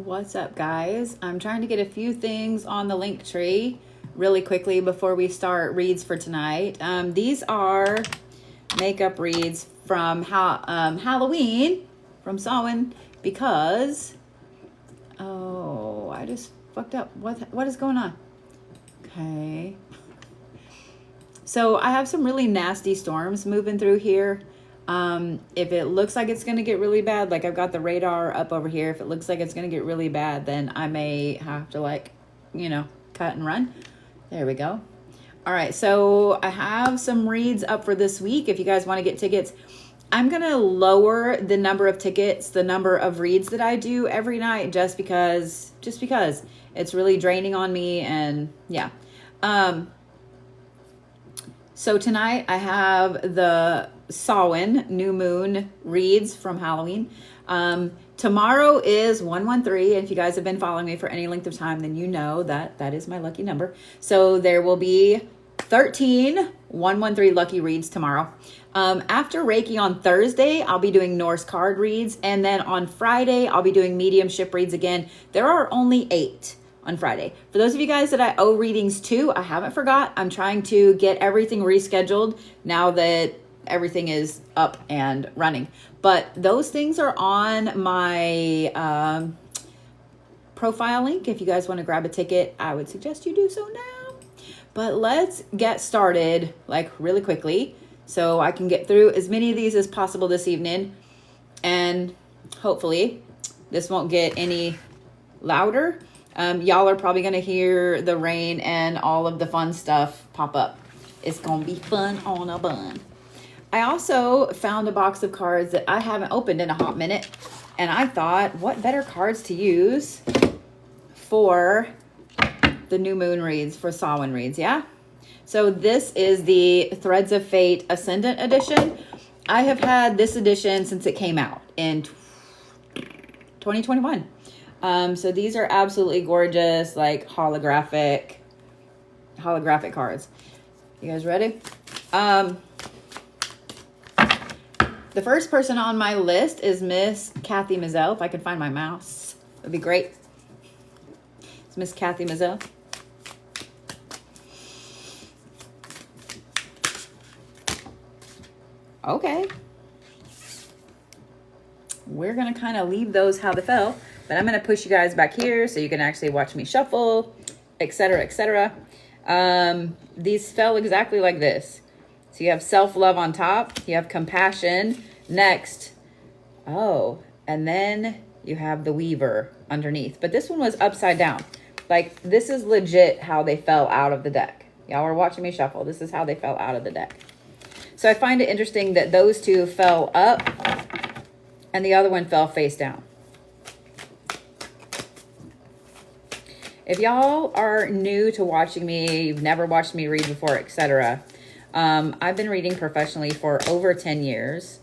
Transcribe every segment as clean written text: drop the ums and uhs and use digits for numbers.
What's up, guys? I'm trying to get a few things on the link tree really quickly before we start reads for tonight. These are makeup reads from Halloween, from Samhain, because I just fucked up. What is going on? Okay. So I have some really nasty storms moving through here. If it looks like it's going to get really bad, like I've got the radar up over here. If it looks like it's going to get really bad, then I may have to cut and run. There we go. All right. So I have some reads up for this week. If you guys want to get tickets, I'm going to lower the number of tickets, the number of reads that I do every night, just because it's really draining on me. And yeah. So tonight I have the Samhain new moon reads from Halloween. Tomorrow is 113. And if you guys have been following me for any length of time, then you know that that is my lucky number. So there will be 13 113 lucky reads tomorrow. After Reiki on Thursday, I'll be doing Norse card reads. And then on Friday, I'll be doing mediumship reads again. There are only 8 on Friday. For those of you guys that I owe readings to, I haven't forgot. I'm trying to get everything rescheduled now that everything is up and running. But those things are on my profile link. If you guys want to grab a ticket, I would suggest you do so now. But let's get started really quickly so I can get through as many of these as possible this evening. And hopefully this won't get any louder. Y'all are probably going to hear the rain and all of the fun stuff pop up. It's going to be fun on a bun. I also found a box of cards that I haven't opened in a hot minute. And I thought, what better cards to use for the new moon reads, for Samhain reads, yeah? So this is the Threads of Fate Ascendant edition. I have had this edition since it came out in 2021. So these are absolutely gorgeous, holographic cards. You guys ready? The first person on my list is Miss Kathy Mazel. If I could find my mouse, that'd be great. It's Miss Kathy Mazel. Okay. We're going to kind of leave those how they fell. But I'm going to push you guys back here so you can actually watch me shuffle, etc., etc. These fell exactly like this. So you have self-love on top. You have compassion next. Oh, and then you have the Weaver underneath. But this one was upside down. This is legit how they fell out of the deck. Y'all are watching me shuffle. This is how they fell out of the deck. So I find it interesting that those two fell up and the other one fell face down. If y'all are new to watching me, you've never watched me read before, etc., I've been reading professionally for over 10 years.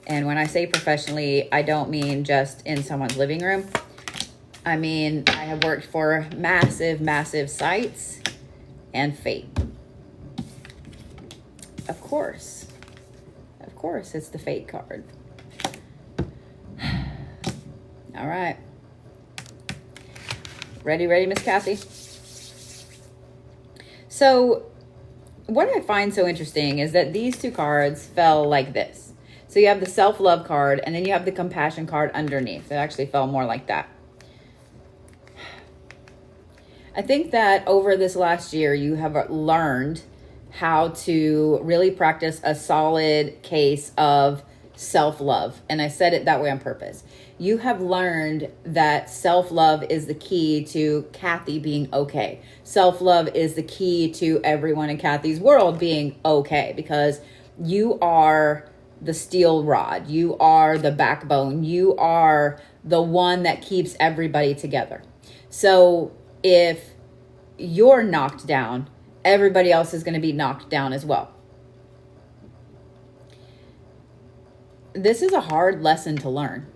And when I say professionally, I don't mean just in someone's living room. I mean, I have worked for massive, massive sites and fate. Of course, it's the fate card. All right. Ready, Miss Kathy? So what I find so interesting is that these two cards fell like this. So you have the self-love card and then you have the compassion card underneath. It actually fell more like that. I think that over this last year, you have learned how to really practice a solid case of self-love. And I said it that way on purpose. You have learned that self-love is the key to Kathy being okay. Self-love is the key to everyone in Kathy's world being okay, because you are the steel rod. You are the backbone. You are the one that keeps everybody together. So if you're knocked down, everybody else is going to be knocked down as well. This is a hard lesson to learn.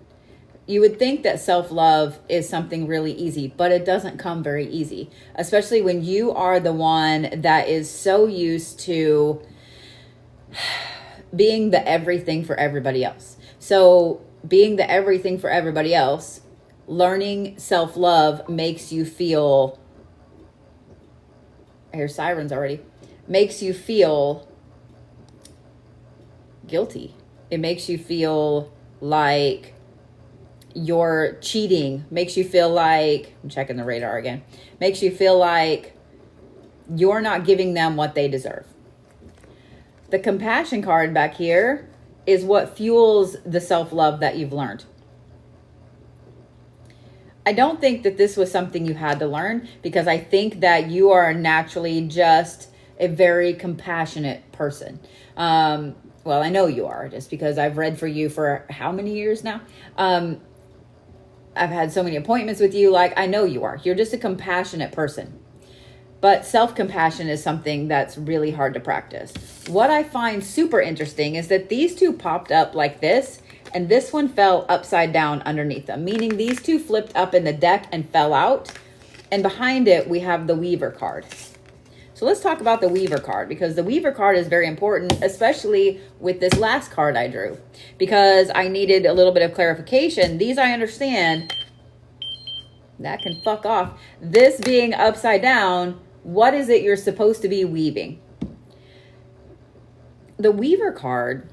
You would think that self-love is something really easy, but it doesn't come very easy, especially when you are the one that is so used to being the everything for everybody else. So being the everything for everybody else learning self-love makes you feel, I hear sirens already, makes you feel guilty. It makes you feel like you're cheating, makes you feel like, I'm checking the radar again, makes you feel like you're not giving them what they deserve. The compassion card back here is what fuels the self-love that you've learned. I don't think that this was something you had to learn, because I think that you are naturally just a very compassionate person. Well, I know you are, just because I've read for you for how many years now? I've had so many appointments with you. Like, I know you are. You're just a compassionate person. But self-compassion is something that's really hard to practice. What I find super interesting is that these two popped up like this, and this one fell upside down underneath them, meaning these two flipped up in the deck and fell out. And behind it, we have the Weaver card. So let's talk about the Weaver card, because the Weaver card is very important, especially with this last card I drew, because I needed a little bit of clarification. These I understand. That can fuck off. This being upside down, what is it you're supposed to be weaving? The Weaver card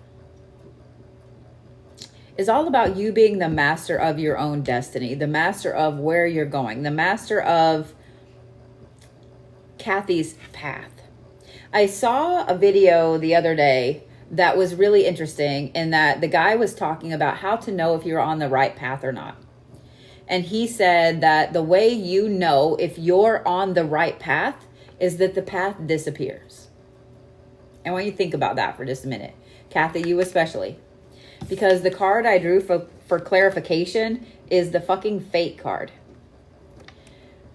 is all about you being the master of your own destiny, the master of where you're going, the master of Kathy's path. I saw a video the other day that was really interesting, in that the guy was talking about how to know if you're on the right path or not. And he said that the way you know if you're on the right path is that the path disappears. I want you to think about that for just a minute. Kathy, you especially. Because the card I drew for clarification is the fucking fate card.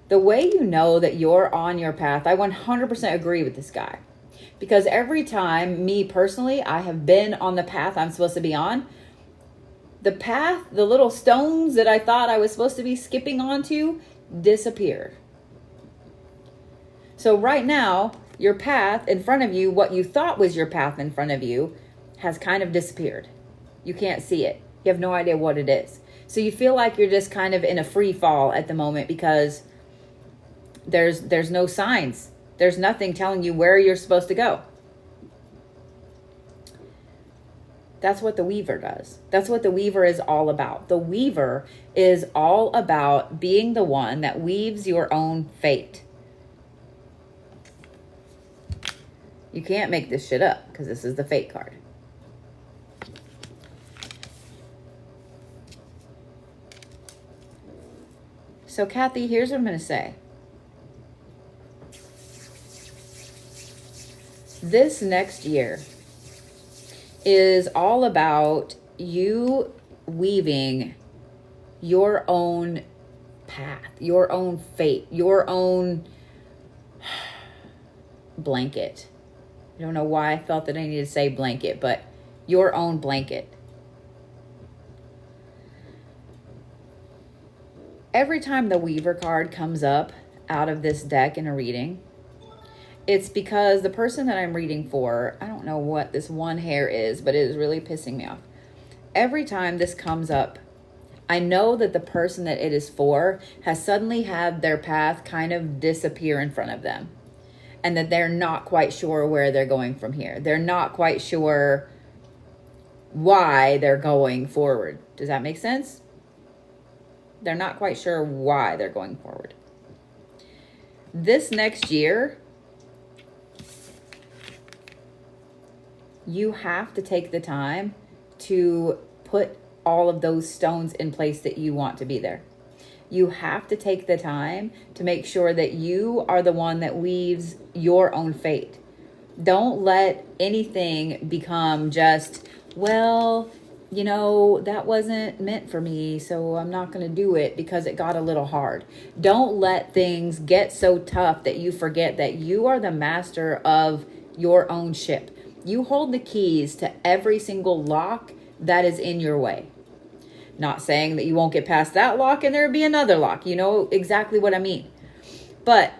The way you know that you're on your path, I 100% agree with this guy. Because every time, me personally, I have been on the path I'm supposed to be on, the path, the little stones that I thought I was supposed to be skipping onto, disappeared. So right now, your path in front of you, what you thought was your path in front of you, has kind of disappeared. You can't see it. You have no idea what it is. So you feel like you're just kind of in a free fall at the moment, because there's no signs. There's nothing telling you where you're supposed to go. That's what the Weaver does. That's what the Weaver is all about. The Weaver is all about being the one that weaves your own fate. You can't make this shit up, because this is the fate card. So Kathy, here's what I'm going to say. This next year is all about you weaving your own path, your own fate, your own blanket. I don't know why I felt that I needed to say blanket, but your own blanket. Every time the Weaver card comes up out of this deck in a reading, it's because the person that I'm reading for, I don't know what this one hair is, but it is really pissing me off. Every time this comes up, I know that the person that it is for has suddenly had their path kind of disappear in front of them, and that they're not quite sure where they're going from here. They're not quite sure why they're going forward. Does that make sense? They're not quite sure why they're going forward. This next year, you have to take the time to put all of those stones in place that you want to be there. You have to take the time to make sure that you are the one that weaves your own fate. Don't let anything become just, well, you know, that wasn't meant for me, so I'm not going to do it because it got a little hard. Don't let things get so tough that you forget that you are the master of your own ship. You hold the keys to every single lock that is in your way. Not saying that you won't get past that lock and there'll be another lock. You know exactly what I mean. But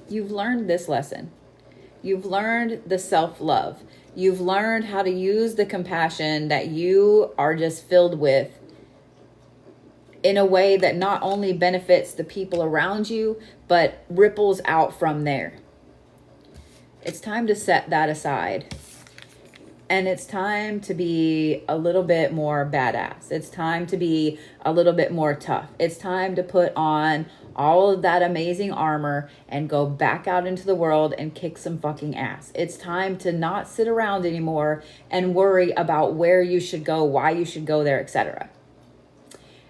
you've learned this lesson. You've learned the self-love. You've learned how to use the compassion that you are just filled with in a way that not only benefits the people around you, but ripples out from there. It's time to set that aside. And it's time to be a little bit more badass. It's time to be a little bit more tough. It's time to put on all of that amazing armor and go back out into the world and kick some fucking ass. It's time to not sit around anymore and worry about where you should go, why you should go there, etc.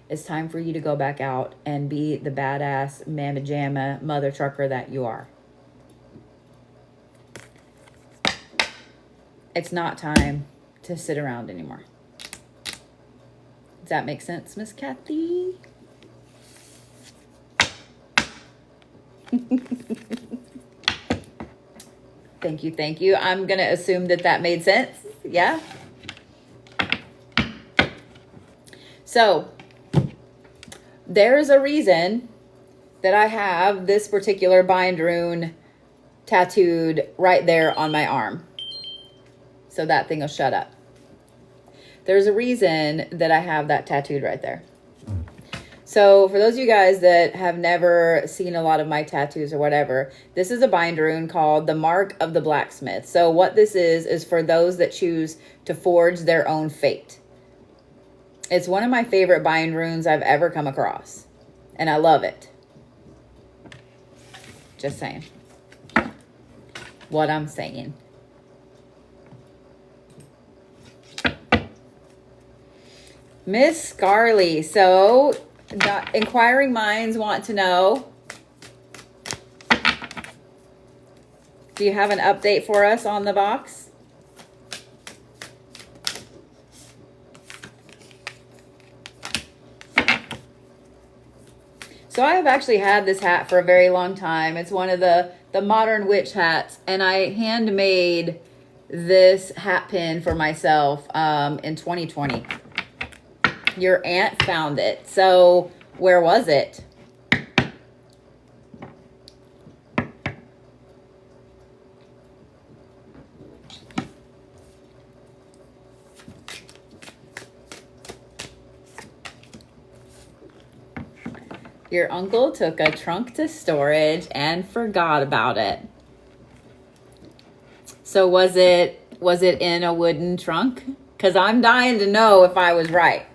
It's time for you to go back out and be the badass mamma jamma mother trucker that you are. It's not time to sit around anymore. Does that make sense, Miss Kathy? Thank you, thank you. I'm going to assume that that made sense. Yeah? So, there's a reason that I have this particular bind rune tattooed right there on my arm. So that thing will shut up. There's a reason that I have that tattooed right there. So for those of you guys that have never seen a lot of my tattoos or whatever, this is a bind rune called the Mark of the Blacksmith. So what this is for those that choose to forge their own fate. It's one of my favorite bind runes I've ever come across. And I love it. Just saying. What I'm saying. Miss Scarly, so inquiring minds want to know, do you have an update for us on the box? So I have actually had this hat for a very long time. It's one of the modern witch hats, and I handmade this hat pin for myself in 2020. Your aunt found it. So where was it? Your uncle took a trunk to storage and forgot about it. So was it in a wooden trunk? Because I'm dying to know if I was right.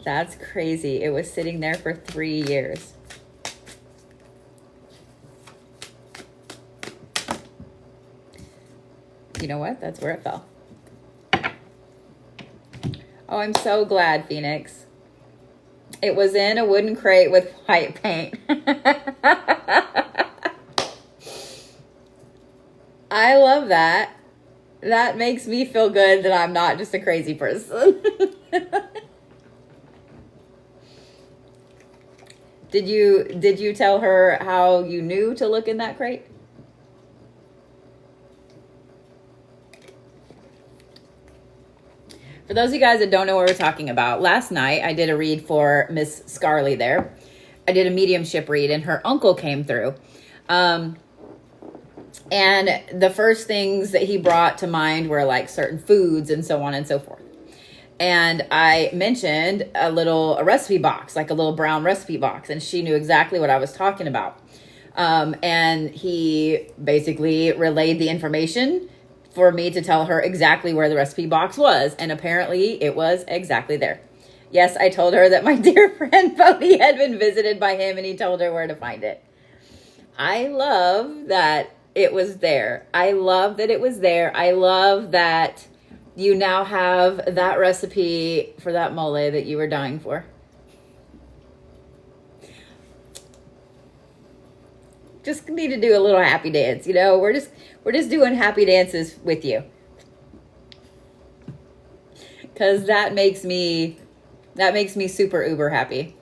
That's crazy. It was sitting there for 3 years. You know what? That's where it fell. Oh, I'm so glad, Phoenix. It was in a wooden crate with white paint. I love that. That makes me feel good that I'm not just a crazy person. Did you tell her how you knew to look in that crate? For those of you guys that don't know what we're talking about, last night I did a read for Miss Scarly there. I did a mediumship read and her uncle came through. And the first things that he brought to mind were like certain foods and so on and so forth. And I mentioned a recipe box, like a little brown recipe box. And she knew exactly what I was talking about. And he basically relayed the information for me to tell her exactly where the recipe box was. And apparently it was exactly there. Yes, I told her that my dear friend Bodhi had been visited by him and he told her where to find it. I love that it was there. I love that it was there. I love that you now have that recipe for that mole that you were dying for. Just need to do a little happy dance, you know? We're just doing happy dances with you. Cuz that makes me super uber happy.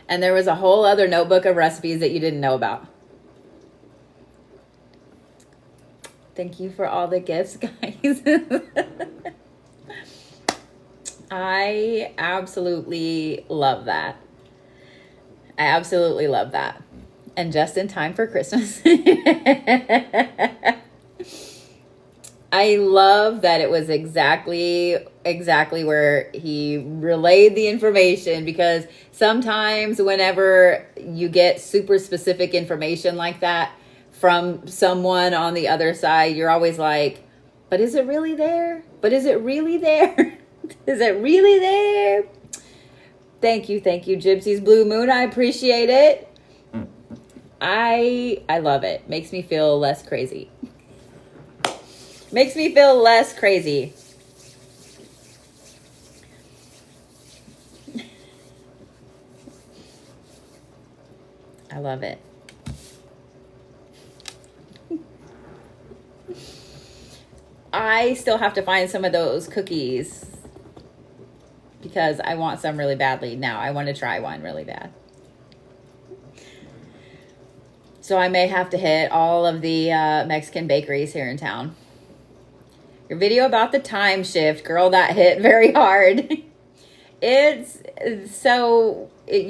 And there was a whole other notebook of recipes that you didn't know about. Thank you for all the gifts, guys. I absolutely love that. I absolutely love that. And just in time for Christmas. I love that it was exactly where he relayed the information, because sometimes whenever you get super specific information like that from someone on the other side, you're always like, but is it really there? But is it really there? Is it really there? Thank you, Gypsy's Blue Moon. I appreciate it. I love it. Makes me feel less crazy. Makes me feel less crazy. I love it. I still have to find some of those cookies because I want some really badly now. I want to try one really bad. So I may have to hit all of the Mexican bakeries here in town. Your video about the time shift, girl, that hit very hard. You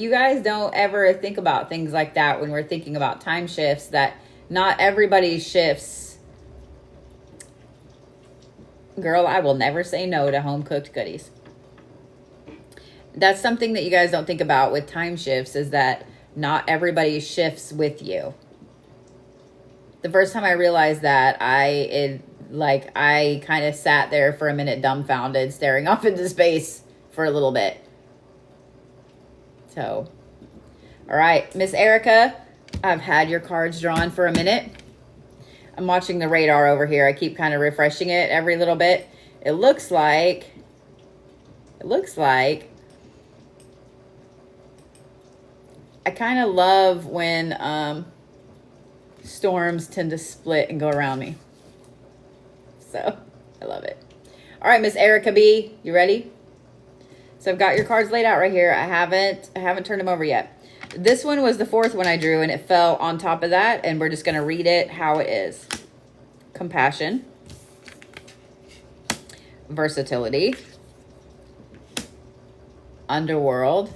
guys don't ever think about things like that when we're thinking about time shifts, that not everybody shifts. Girl, I will never say no to home cooked goodies. That's something that you guys don't think about with time shifts, is that not everybody shifts with you. The first time I realized that, I kind of sat there for a minute dumbfounded, staring off into space for a little bit. So, all right, Miss Erica, I've had your cards drawn for a minute. I'm watching the radar over here. I keep kind of refreshing it every little bit. It looks like I kind of love when storms tend to split and go around me. So I love it. All right, Miss Erica B, you ready? So I've got your cards laid out right here. I haven't turned them over yet. This one was the fourth one I drew, and it fell on top of that, and we're just going to read it how it is. Compassion, versatility, underworld,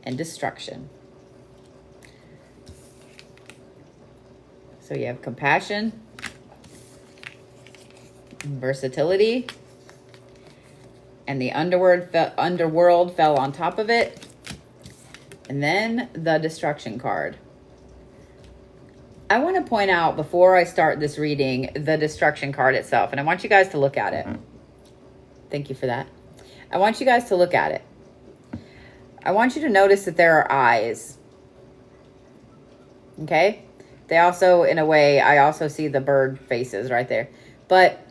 and destruction. So you have compassion, versatility, and the underworld fell on top of it. And then the destruction card. I want to point out before I start this reading the destruction card itself, and I want you guys to look at it. Thank you for that. I want you guys to look at it. I want you to notice that there are eyes. Okay? They also, in a way, I also see the bird faces right there. But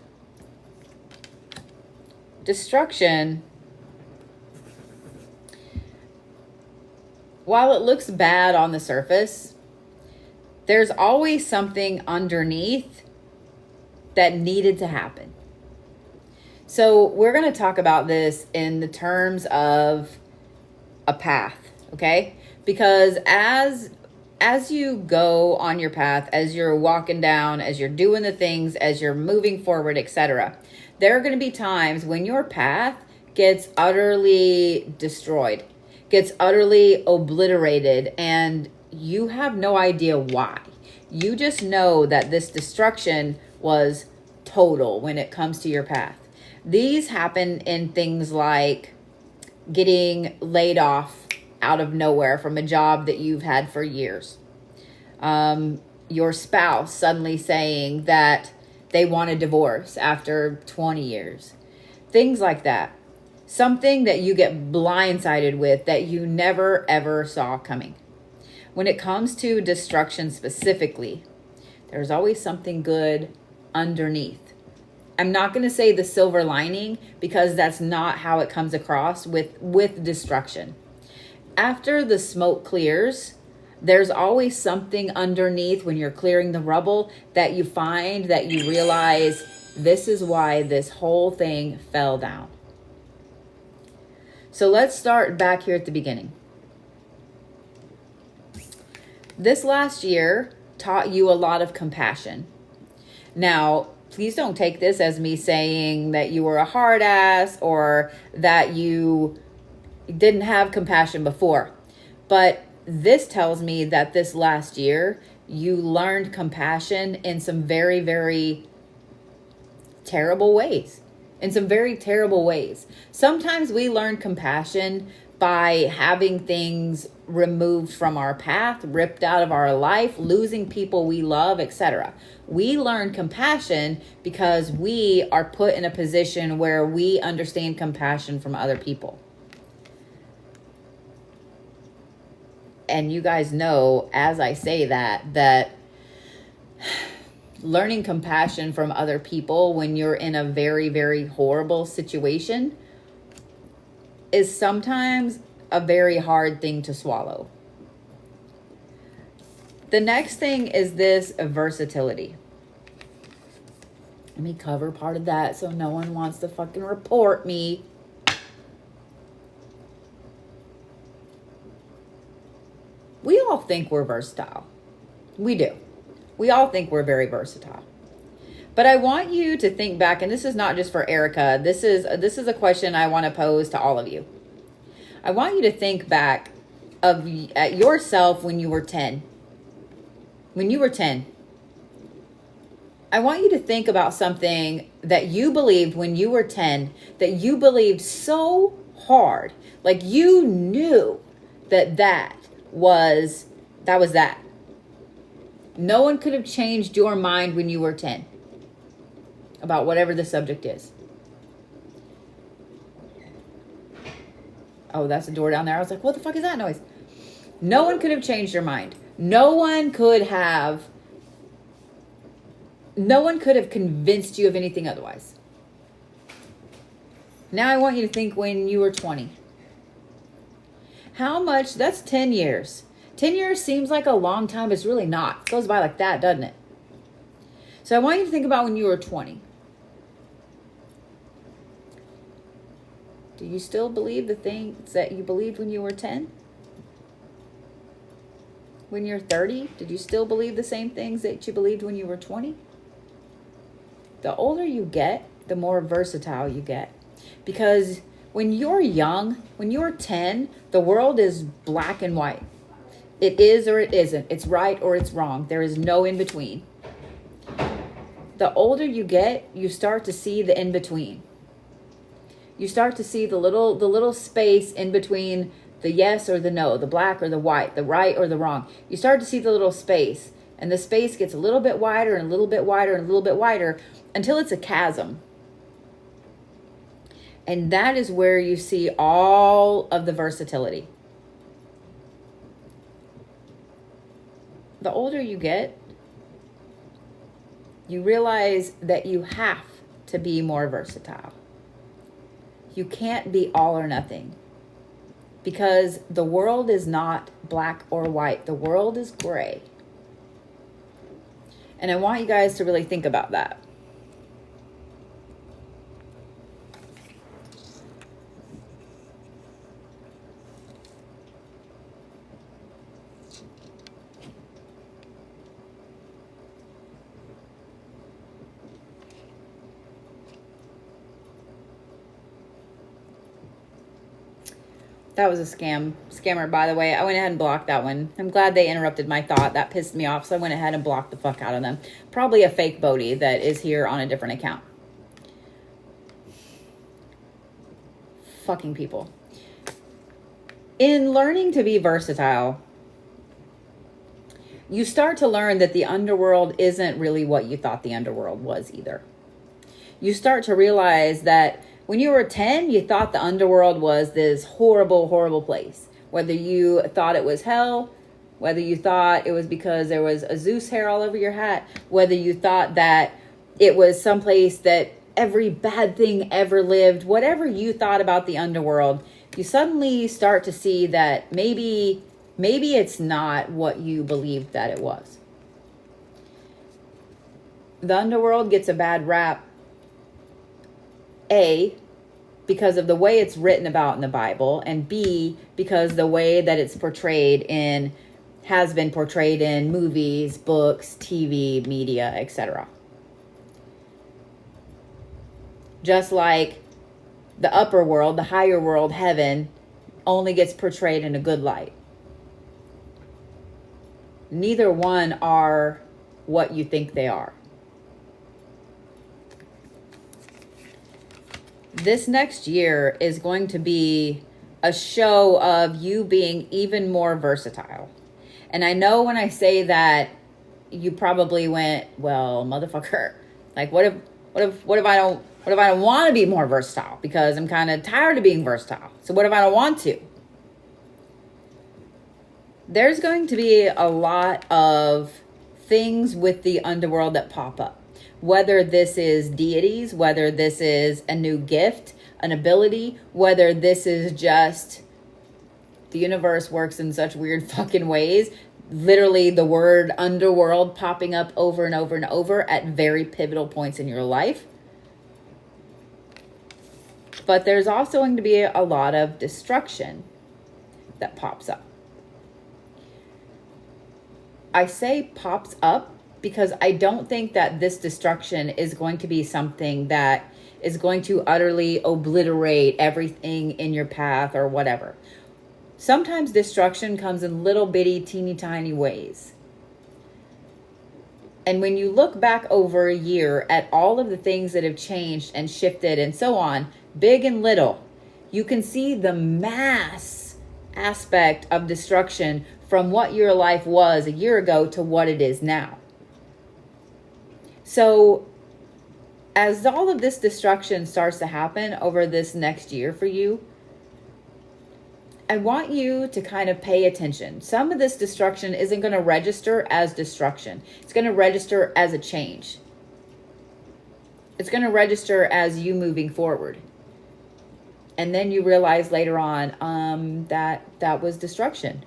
destruction, while it looks bad on the surface, there's always something underneath that needed to happen. So we're going to talk about this in the terms of a path, okay? Because as you go on your path, as you're walking down, as you're doing the things, as you're moving forward, etc., there are going to be times when your path gets utterly destroyed, gets utterly obliterated, and you have no idea why. You just know that this destruction was total when it comes to your path. These happen in things like getting laid off out of nowhere from a job that you've had for years. Your spouse suddenly saying that they want a divorce after 20 years. Things like that. Something that you get blindsided with that you never ever saw coming. When it comes to destruction specifically, there's always something good underneath. I'm not going to say the silver lining, because that's not how it comes across with destruction. After the smoke clears, there's always something underneath when you're clearing the rubble that you find, that you realize this is why this whole thing fell down. So let's start back here at the beginning. This last year taught you a lot of compassion. Now, please don't take this as me saying that you were a hard ass or that you didn't have compassion before. But this tells me that this last year, you learned compassion in some very, very terrible ways. In some very terrible ways. Sometimes we learn compassion by having things removed from our path, ripped out of our life, losing people we love, etc. We learn compassion because we are put in a position where we understand compassion from other people. And you guys know, as I say that learning compassion from other people when you're in a very, very horrible situation is sometimes a very hard thing to swallow. The next thing is this versatility. Let me cover part of that so no one wants to fucking report me. We all think we're versatile. We do. We all think we're very versatile. But I want you to think back, and this is not just for Erica. This is a question I want to pose to all of you. I want you to think back at yourself when you were 10. When you were 10. I want you to think about something that you believed when you were 10, that you believed so hard. Like you knew that was that. No one could have changed your mind when you were 10 about whatever the subject is. Oh, that's a door down there. I was like, what the fuck is that noise? No one could have changed your mind. No one could have convinced you of anything otherwise. Now I want you to think when you were 20. How much, that's 10 years. 10 years seems like a long time, but it's really not. It goes by like that, doesn't it? So I want you to think about when you were 20. Do you still believe the things that you believed when you were 10? When you're 30, did you still believe the same things that you believed when you were 20? The older you get, the more versatile you get. Because when you're young, when you're 10, the world is black and white. It is or it isn't. It's right or it's wrong. There is no in between. The older you get, you start to see the in between. You start to see the little space in between the yes or the no, the black or the white, the right or the wrong. You start to see the little space, and the space gets a little bit wider and a little bit wider and a little bit wider until it's a chasm. And that is where you see all of the versatility. The older you get, you realize that you have to be more versatile. You can't be all or nothing, because the world is not black or white. The world is gray. And I want you guys to really think about that. That was a scammer, by the way. I went ahead and blocked that one. I'm glad they interrupted my thought. That pissed me off, so I went ahead and blocked the fuck out of them. Probably a fake Bodhi that is here on a different account. Fucking people. In learning to be versatile, you start to learn that the underworld isn't really what you thought the underworld was either. You start to realize that when you were 10, you thought the underworld was this horrible, horrible place. Whether you thought it was hell, whether you thought it was because there was a Zeus hair all over your hat, whether you thought that it was someplace that every bad thing ever lived, whatever you thought about the underworld, you suddenly start to see that maybe it's not what you believed that it was. The underworld gets a bad rap, A, because of the way it's written about in the Bible, and B, because the way that it's portrayed in has been portrayed in movies, books, TV, media, etc. Just like the upper world, the higher world, heaven, only gets portrayed in a good light. Neither one are what you think they are. This next year is going to be a show of you being even more versatile. And I know when I say that, you probably went, well, motherfucker, like what if I don't want to be more versatile? Because I'm kind of tired of being versatile. So what if I don't want to? There's going to be a lot of things with the underworld that pop up. Whether this is deities, whether this is a new gift, an ability, whether this is just the universe works in such weird fucking ways. Literally the word underworld popping up over and over and over at very pivotal points in your life. But there's also going to be a lot of destruction that pops up. I say pops up because I don't think that this destruction is going to be something that is going to utterly obliterate everything in your path or whatever. Sometimes destruction comes in little bitty, teeny tiny ways. And when you look back over a year at all of the things that have changed and shifted and so on, big and little, you can see the mass aspect of destruction from what your life was a year ago to what it is now. So as all of this destruction starts to happen over this next year for you, I want you to kind of pay attention. Some of this destruction isn't going to register as destruction. It's going to register as a change. It's going to register as you moving forward. And then you realize later on that was destruction.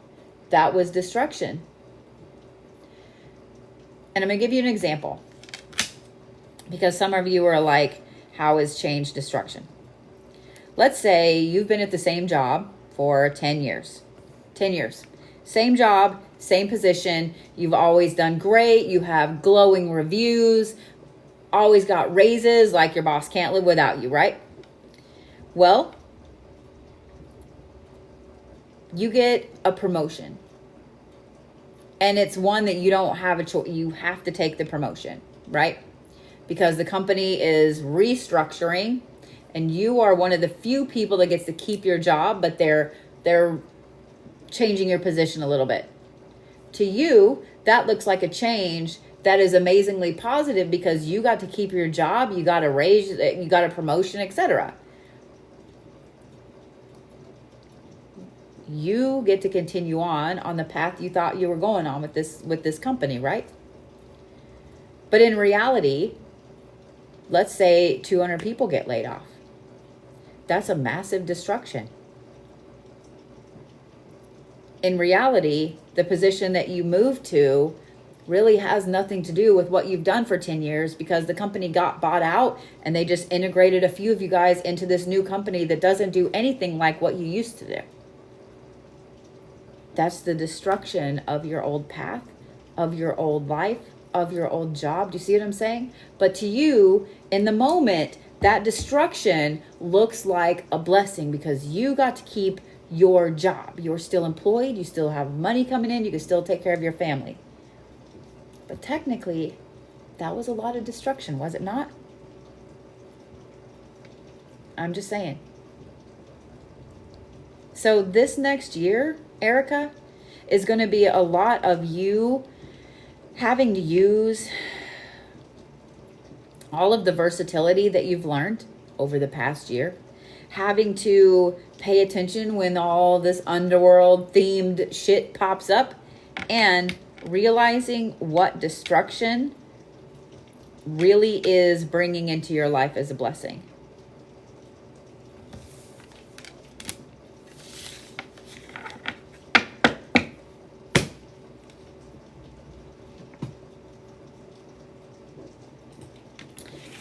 That was destruction. And I'm going to give you an example. Because some of you are like, how is change destruction? Let's say you've been at the same job for 10 years. 10 years. Same job, same position. You've always done great. You have glowing reviews. Always got raises, like your boss can't live without you, right? Well, you get a promotion. And it's one that you don't have a choice. You have to take the promotion, right? Because the company is restructuring and you are one of the few people that gets to keep your job, but they're changing your position a little bit. To you, that looks like a change that is amazingly positive because you got to keep your job, you got a raise, you got a promotion, etc. You get to continue on the path you thought you were going on with this company, right? But in reality, let's say 200 people get laid off. That's a massive destruction. In reality, the position that you moved to really has nothing to do with what you've done for 10 years because the company got bought out and they just integrated a few of you guys into this new company that doesn't do anything like what you used to do. That's the destruction of your old path, of your old life, of your old job. Do you see what I'm saying? But to you, in the moment, that destruction looks like a blessing because you got to keep your job. You're still employed. You still have money coming in. You can still take care of your family. But technically, that was a lot of destruction, was it not? I'm just saying. So this next year, Erica, is going to be a lot of you having to use all of the versatility that you've learned over the past year, having to pay attention when all this underworld themed shit pops up, and realizing what destruction really is bringing into your life as a blessing.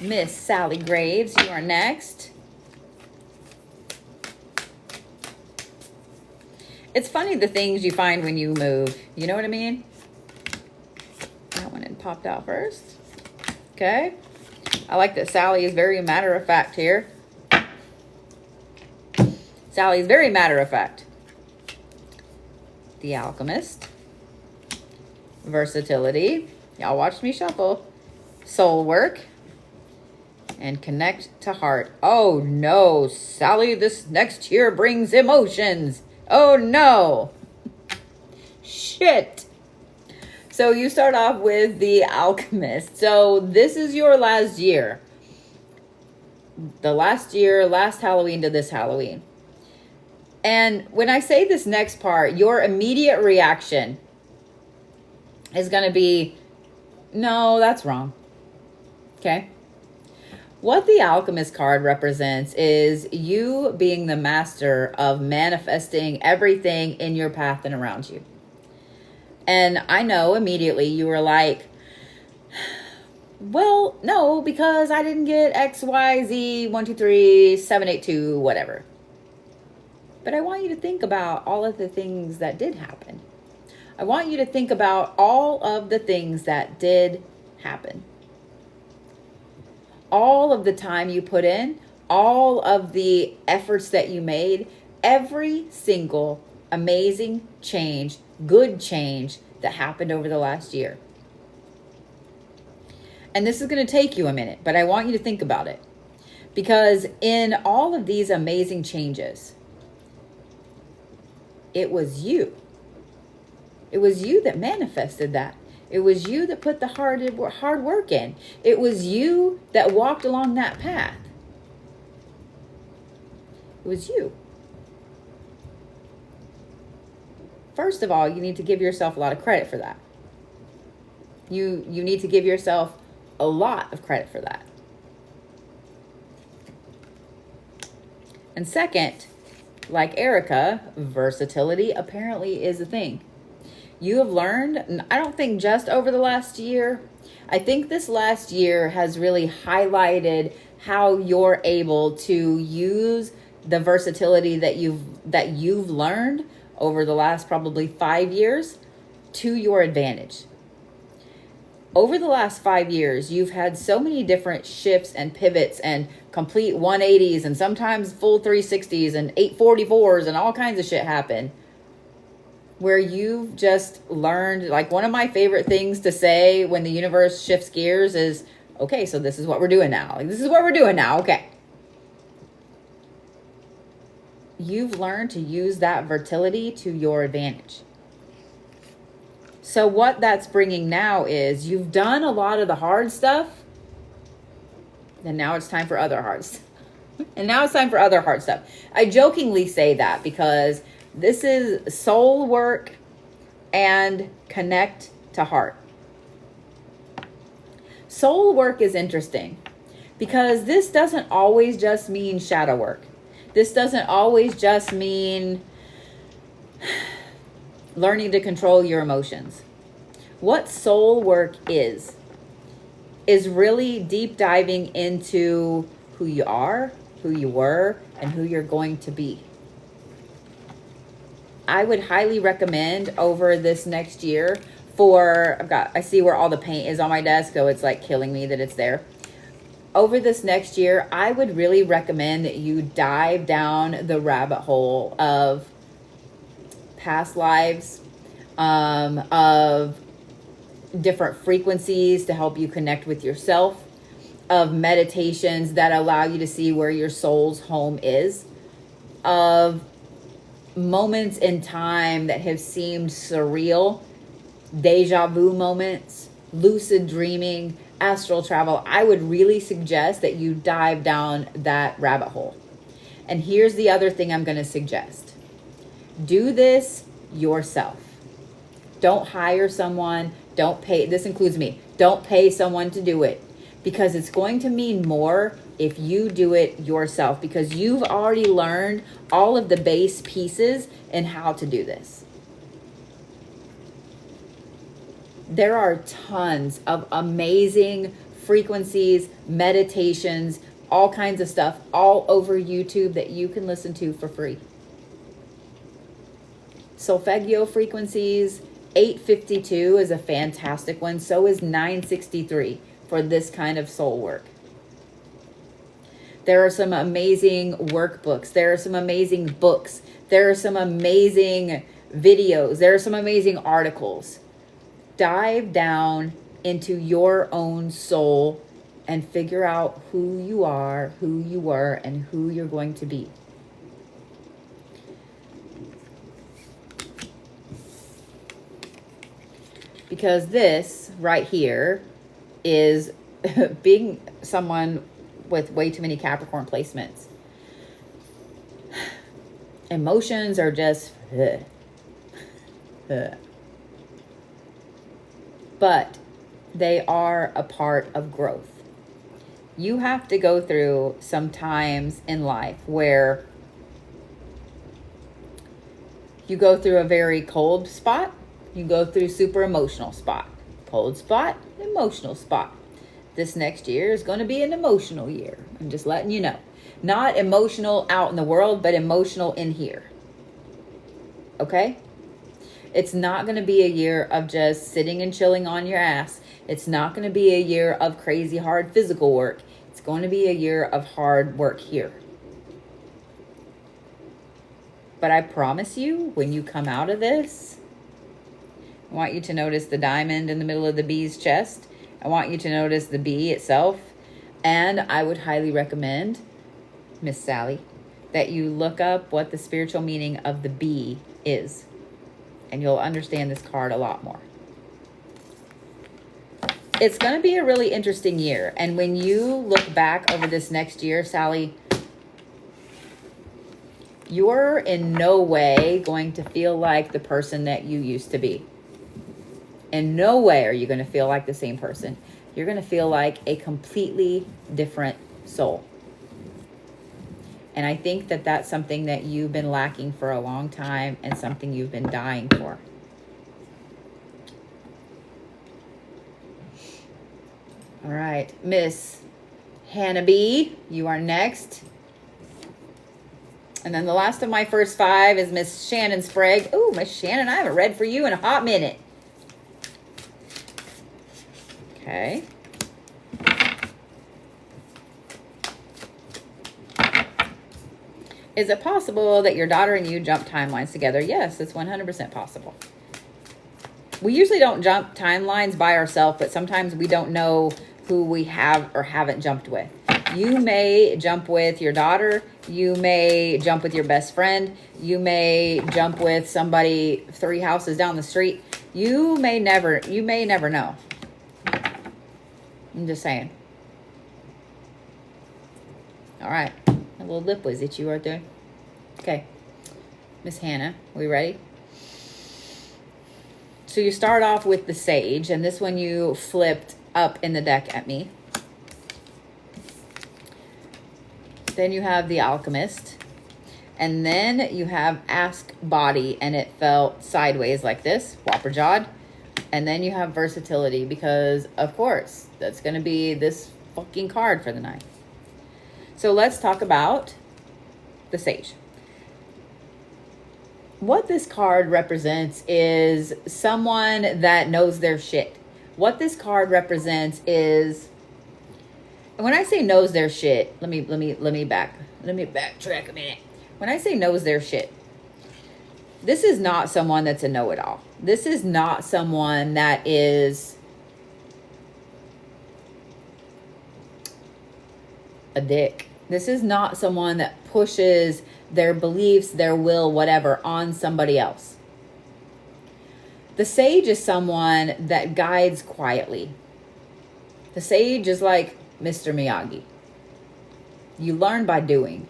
Miss Sally Graves, you are next. It's funny the things you find when you move. You know what I mean? That one had popped out first. Okay. I like that Sally is very matter of fact here. Sally is very matter of fact. The Alchemist. Versatility. Y'all watched me shuffle. Soul work. And connect to heart. Oh no, Sally, this next year brings emotions. Oh no. Shit. So you start off with the Alchemist. So this is your last year. The last year, last Halloween to this Halloween. And when I say this next part, your immediate reaction is going to be, no, that's wrong. Okay? What the Alchemist card represents is you being the master of manifesting everything in your path and around you. And I know immediately you were like, well, no, because I didn't get X, Y, Z, 1, 2, 3, 7, 8, 2, whatever. But I want you to think about all of the things that did happen. I want you to think about all of the things that did happen. All of the time you put in, all of the efforts that you made, every single amazing change, good change that happened over the last year. And this is going to take you a minute, but I want you to think about it. Because in all of these amazing changes, it was you. It was you that manifested that. It was you that put the hard work in. It was you that walked along that path. It was you. First of all, you need to give yourself a lot of credit for that. You need to give yourself a lot of credit for that. And second, like Erica, versatility apparently is a thing. You have learned, I don't think just over the last year, I think this last year has really highlighted how you're able to use the versatility that you've learned over the last probably 5 years to your advantage. Over the last 5 years, you've had so many different shifts and pivots and complete 180s and sometimes full 360s and 844s and all kinds of shit happen, where you've just learned, like one of my favorite things to say when the universe shifts gears is, okay, so this is what we're doing now. Like, this is what we're doing now. Okay. You've learned to use that versatility to your advantage. So what that's bringing now is you've done a lot of the hard stuff, and now it's time for other hard stuff. And now it's time for other hard stuff. I jokingly say that because this is soul work and connect to heart. Soul work is interesting because this doesn't always just mean shadow work. This doesn't always just mean learning to control your emotions. What soul work is really deep diving into who you are, who you were, and who you're going to be. I would highly recommend over this next year I see where all the paint is on my desk, so it's like killing me that it's there. Over this next year, I would really recommend that you dive down the rabbit hole of past lives, of different frequencies to help you connect with yourself, of meditations that allow you to see where your soul's home is, of moments in time that have seemed surreal, deja vu moments, lucid dreaming, astral travel. I would really suggest that you dive down that rabbit hole. And here's the other thing I'm going to suggest. Do this yourself. Don't hire someone. Don't pay. This includes me. Don't pay someone to do it, because it's going to mean more if you do it yourself, because you've already learned all of the base pieces and how to do this. There are tons of amazing frequencies, meditations, all kinds of stuff all over YouTube that you can listen to for free. Solfeggio frequencies, 852 is a fantastic one. So is 963 for this kind of soul work. There are some amazing workbooks. There are some amazing books. There are some amazing videos. There are some amazing articles. Dive down into your own soul and figure out who you are, who you were, and who you're going to be. Because this right here is being someone with way too many Capricorn placements. Emotions are just but they are a part of growth. You have to go through some times in life where you go through a very cold spot, you go through super emotional spot, cold spot, emotional spot. This next year is going to be an emotional year. I'm just letting you know. Not emotional out in the world, but emotional in here. Okay? It's not going to be a year of just sitting and chilling on your ass. It's not going to be a year of crazy hard physical work. It's going to be a year of hard work here. But I promise you, when you come out of this, I want you to notice the diamond in the middle of the bee's chest. I want you to notice the bee itself. And I would highly recommend, Miss Sally, that you look up what the spiritual meaning of the bee is. And you'll understand this card a lot more. It's going to be a really interesting year. And when you look back over this next year, Sally, you're in no way going to feel like the person that you used to be. In no way are you going to feel like the same person. You're going to feel like a completely different soul. And I think that that's something that you've been lacking for a long time and something you've been dying for. All right, Miss Hannah B, you are next. And then the last of my first 5 is Miss Shannon Sprague. Oh, Miss Shannon, I haven't read for you in a hot minute. Okay. Is it possible that your daughter and you jump timelines together? Yes, it's 100% possible. We usually don't jump timelines by ourselves, but sometimes we don't know who we have or haven't jumped with. You may jump with your daughter. You may jump with your best friend. You may jump with somebody 3 houses down the street. You may never know. I'm just saying. All right. A little lip was itchy right there. Okay. Miss Hannah, we ready? So you start off with the Sage, and this one you flipped up in the deck at me. Then you have the Alchemist. And then you have Ask Body, and it fell sideways like this, whopper jawed. And then you have Versatility, because of course that's going to be this fucking card for the night. So let's talk about the Sage. What this card represents is someone that knows their shit. What this card represents is, and when I say knows their shit, let me backtrack a minute. When I say knows their shit, this is not someone that's a know-it-all. This is not someone that is a dick. This is not someone that pushes their beliefs, their will, whatever, on somebody else. The Sage is someone that guides quietly. The Sage is like Mr. Miyagi. You learn by doing.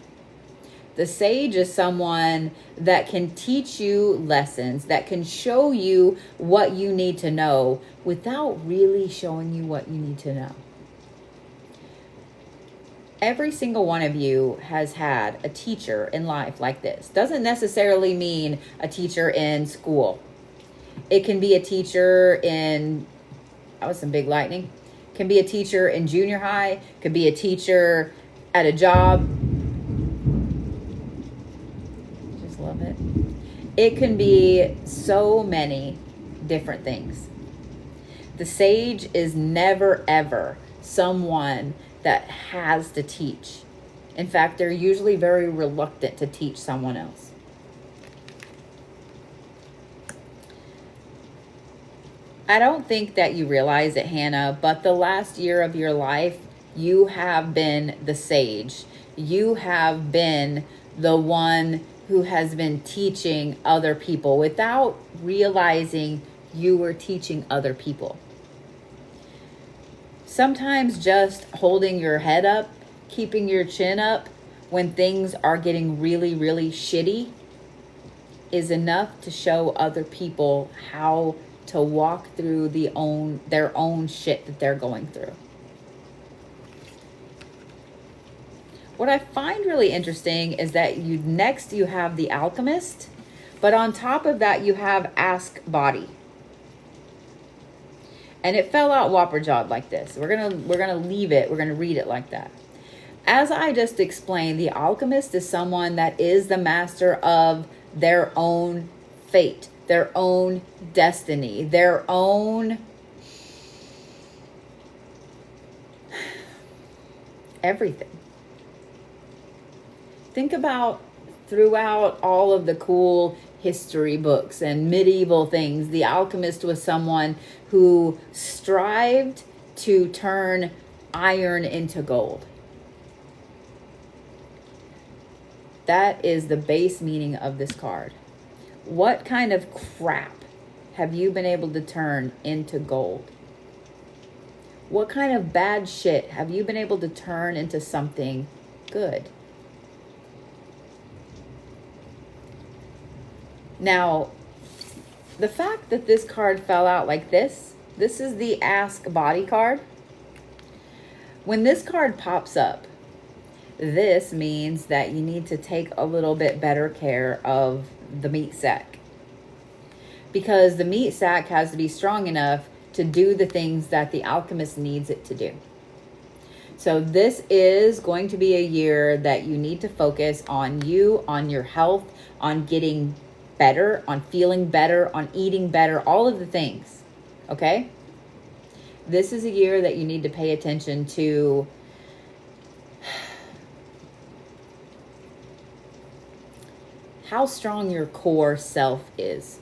The Sage is someone that can teach you lessons, that can show you what you need to know without really showing you what you need to know. Every single one of you has had a teacher in life like this. Doesn't necessarily mean a teacher in school. It can be a teacher in, that was some big lightning. Can be a teacher in junior high. Could be a teacher at a job. Just love it. It can be so many different things. The sage is never ever someone that has to teach. In fact, they're usually very reluctant to teach someone else. I don't think that you realize it, Hannah, but the last year of your life, you have been the sage. You have been the one who has been teaching other people without realizing you were teaching other people. Sometimes just holding your head up, keeping your chin up when things are getting really, really shitty is enough to show other people how to walk through their own shit that they're going through. What I find really interesting is that you have the alchemist, but on top of that you have ask body. And it fell out whopper jawed like this. We're gonna leave it. We're gonna read it like that. As I just explained, the alchemist is someone that is the master of their own fate, their own destiny, their own everything. Think about throughout all of the cool history books and medieval things, the alchemist was someone who strived to turn iron into gold. That is the base meaning of this card. What kind of crap have you been able to turn into gold? What kind of bad shit have you been able to turn into something good? Now, the fact that this card fell out like this is the Ask Body card. When this card pops up, this means that you need to take a little bit better care of the meat sack. Because the meat sack has to be strong enough to do the things that the alchemist needs it to do. So this is going to be a year that you need to focus on you, on your health, on getting better, on feeling better, on eating better, all of the things, okay? This is a year that you need to pay attention to how strong your core self is.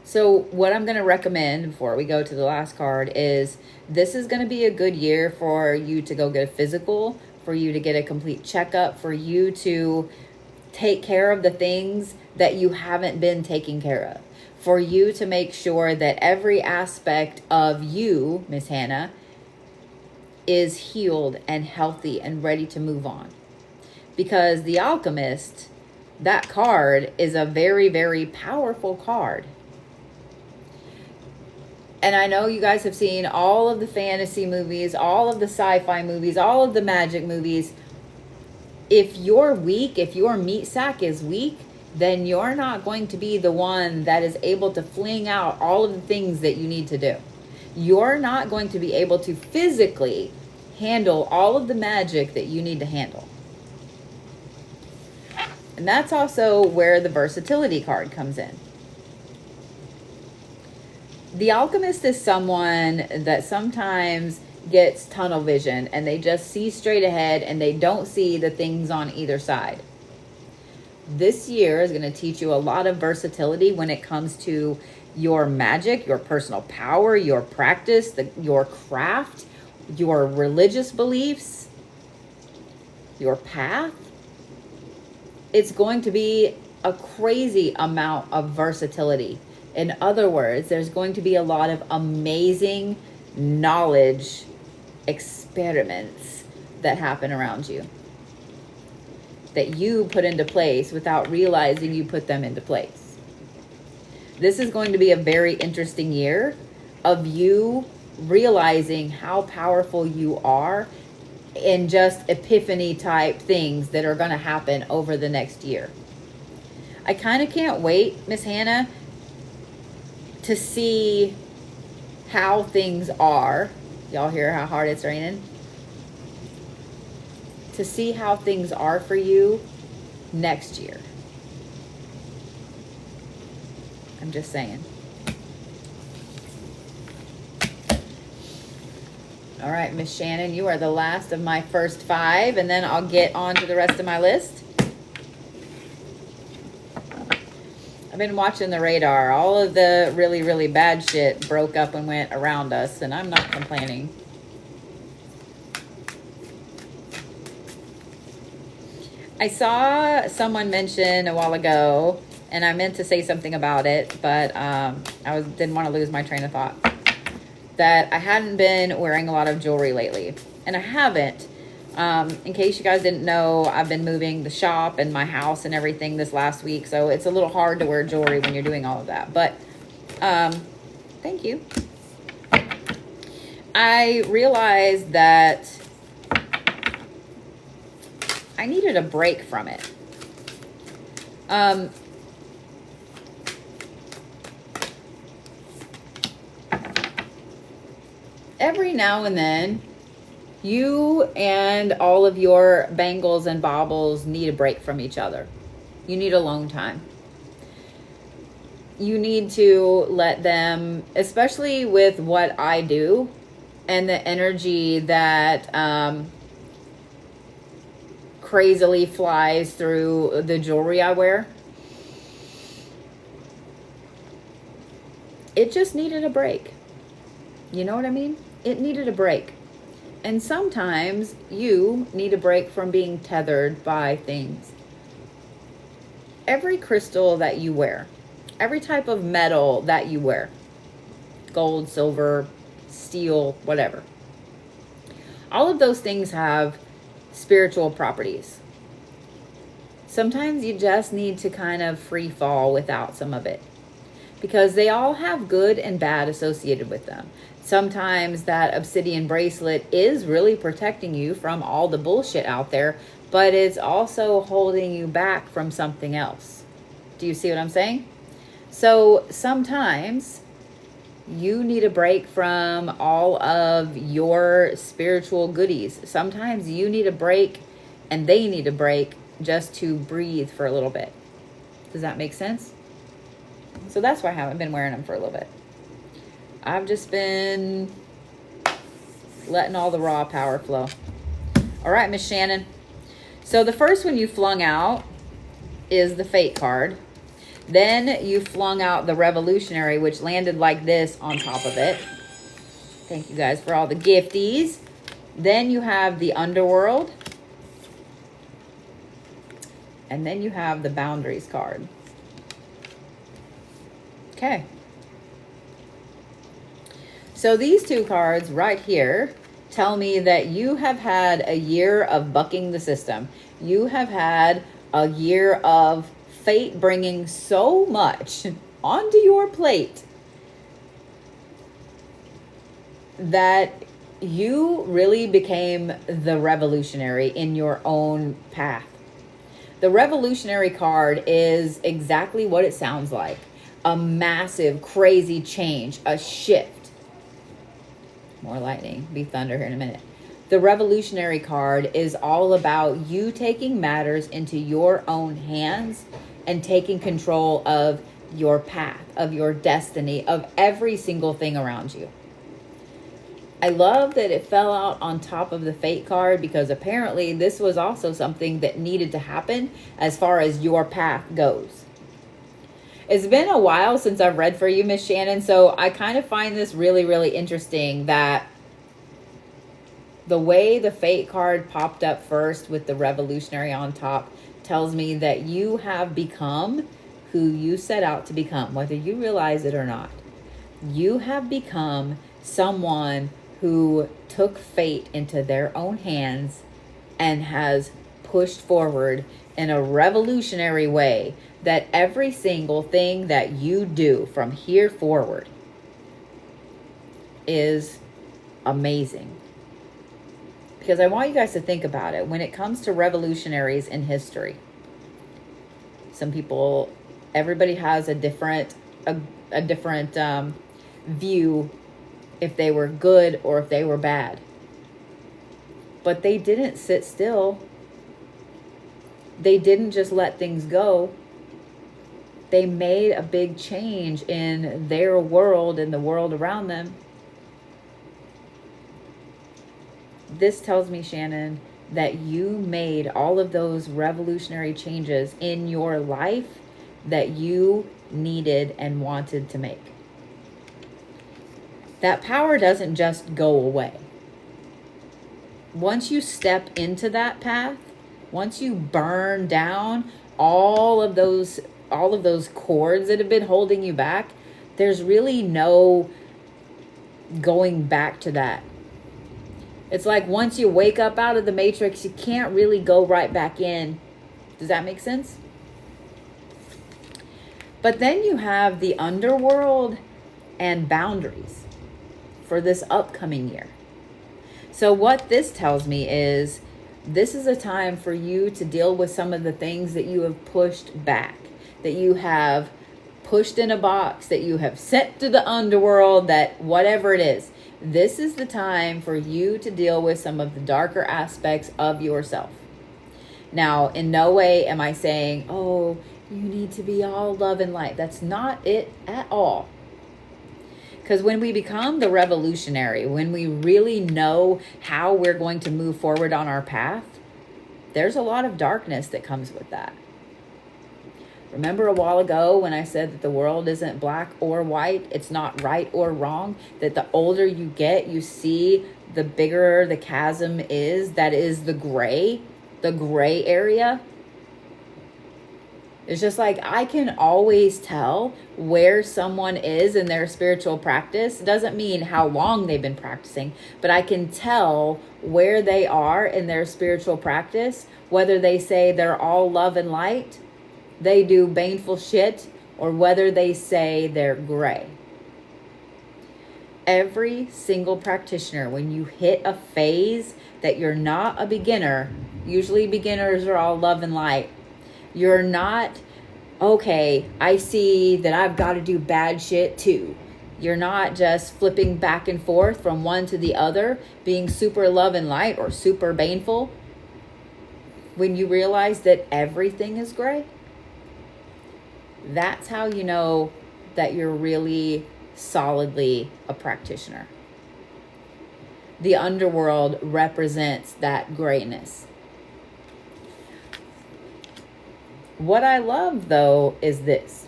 So what I'm going to recommend before we go to the last card is this is going to be a good year for you to go get a physical, for you to get a complete checkup, for you to take care of the things that you haven't been taking care of, for you to make sure that every aspect of you, Miss Hannah, is healed and healthy and ready to move on. Because the alchemist, that card is a very, very powerful card. And I know you guys have seen all of the fantasy movies, all of the sci-fi movies, all of the magic movies. If you're weak, if your meat sack is weak, then you're not going to be the one that is able to fling out all of the things that you need to do. You're not going to be able to physically handle all of the magic that you need to handle. And that's also where the versatility card comes in. The alchemist is someone that sometimes gets tunnel vision and they just see straight ahead and they don't see the things on either side. This year is going to teach you a lot of versatility when it comes to your magic, your personal power, your practice, your craft, your religious beliefs, your path. It's going to be a crazy amount of versatility. In other words, there's going to be a lot of amazing knowledge experiments that happen around you that you put into place without realizing you put them into place. This is going to be a very interesting year of you realizing how powerful you are in just epiphany type things that are going to happen over the next year. I kind of can't wait, Miss Hannah, to see how things are. Y'all hear how hard it's raining? to see how things are for you next year. I'm just saying. All right, Miss Shannon, you are the last of my first 5, and then I'll get on to the rest of my list. I've been watching the radar. All of the really, really bad shit broke up and went around us, and I'm not complaining. I saw someone mention a while ago, and I meant to say something about it, but didn't want to lose my train of thought, that I hadn't been wearing a lot of jewelry lately. And I haven't. In case you guys didn't know, I've been moving the shop and my house and everything this last week, so it's a little hard to wear jewelry when you're doing all of that. But thank you. I realized that I needed a break from it. Every now and then, you and all of your bangles and baubles need a break from each other. You need alone time. You need to let them, especially with what I do and the energy that crazily flies through the jewelry I wear. It just needed a break. You know what I mean? It needed a break. And sometimes you need a break from being tethered by things. Every crystal that you wear, every type of metal that you wear, gold, silver, steel, whatever, all of those things have spiritual properties. Sometimes you just need to kind of free fall without some of it, because they all have good and bad associated with them. Sometimes that obsidian bracelet is really protecting you from all the bullshit out there, but it's also holding you back from something else. Do you see what I'm saying? So sometimes you need a break from all of your spiritual goodies. Sometimes you need a break and they need a break just to breathe for a little bit. Does that make sense? So that's why I haven't been wearing them for a little bit. I've just been letting all the raw power flow. All right, Miss Shannon. So the first one you flung out is the Fate card. Then you flung out the Revolutionary, which landed like this on top of it. Thank you guys for all the gifties. Then you have the Underworld. And then you have the Boundaries card. Okay. So these two cards right here tell me that you have had a year of bucking the system. You have had a year of fate bringing so much onto your plate that you really became the revolutionary in your own path. The Revolutionary card is exactly what it sounds like. A massive, crazy change, a shift. More lightning, be thunder here in a minute. The Revolutionary card is all about you taking matters into your own hands and taking control of your path, of your destiny, of every single thing around you. I love that it fell out on top of the Fate card, because apparently this was also something that needed to happen as far as your path goes. It's been a while since I've read for you, Miss Shannon, so I kind of find this really, really interesting that the way the Fate card popped up first with the Revolutionary on top tells me that you have become who you set out to become, whether you realize it or not. You have become someone who took fate into their own hands and has pushed forward in a revolutionary way, that every single thing that you do from here forward is amazing. Because I want you guys to think about it. When it comes to revolutionaries in history, some people, everybody has a different view if they were good or if they were bad. But they didn't sit still. They didn't just let things go. They made a big change in their world and the world around them. This tells me, Shannon, that you made all of those revolutionary changes in your life that you needed and wanted to make. That power doesn't just go away. Once you step into that path, once you burn down all of those cords that have been holding you back, there's really no going back to that. It's like once you wake up out of the matrix, you can't really go right back in. Does that make sense? But then you have the underworld and boundaries for this upcoming year. So what this tells me is this is a time for you to deal with some of the things that you have pushed back, that you have pushed in a box, that you have sent to the underworld, that whatever it is. This is the time for you to deal with some of the darker aspects of yourself. Now, in no way am I saying, oh, you need to be all love and light. That's not it at all. Because when we become the revolutionary, when we really know how we're going to move forward on our path, there's a lot of darkness that comes with that. Remember a while ago when I said that the world isn't black or white, it's not right or wrong, that the older you get, you see the bigger the chasm is, that is the gray area. It's just like I can always tell where someone is in their spiritual practice. It doesn't mean how long they've been practicing, but I can tell where they are in their spiritual practice, whether they say they're all love and light, they do baneful shit, or whether they say they're gray. Every single practitioner, when you hit a phase that you're not a beginner, usually beginners are all love and light. You're not, okay, I see that I've got to do bad shit too. You're not just flipping back and forth from one to the other, being super love and light or super baneful. When you realize that everything is gray, that's how you know that you're really solidly a practitioner. The underworld represents that grayness. What I love, though, is this.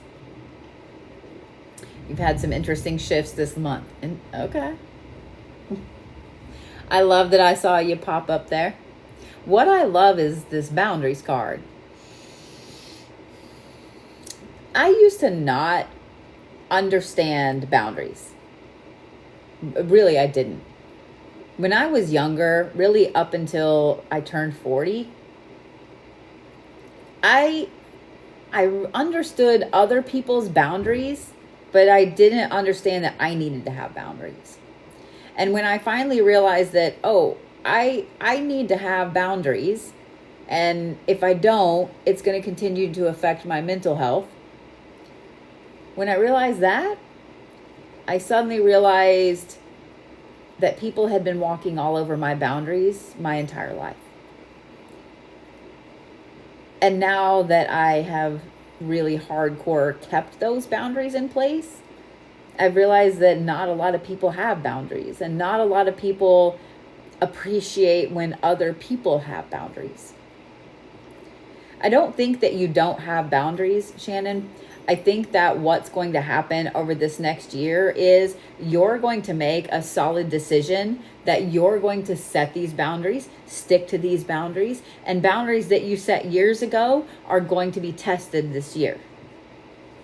You've had some interesting shifts this month. And okay. I love that I saw you pop up there. What I love is this boundaries card. I used to not understand boundaries. Really, I didn't. When I was younger, really up until I turned 40, I understood other people's boundaries, but I didn't understand that I needed to have boundaries. And when I finally realized that, oh, I need to have boundaries, and if I don't, it's going to continue to affect my mental health. When I realized that, I suddenly realized that people had been walking all over my boundaries my entire life. And now that I have really hardcore kept those boundaries in place, I've realized that not a lot of people have boundaries, and not a lot of people appreciate when other people have boundaries. I don't think that you don't have boundaries, Shannon. I think that what's going to happen over this next year is you're going to make a solid decision that you're going to set these boundaries, stick to these boundaries, and boundaries that you set years ago are going to be tested this year.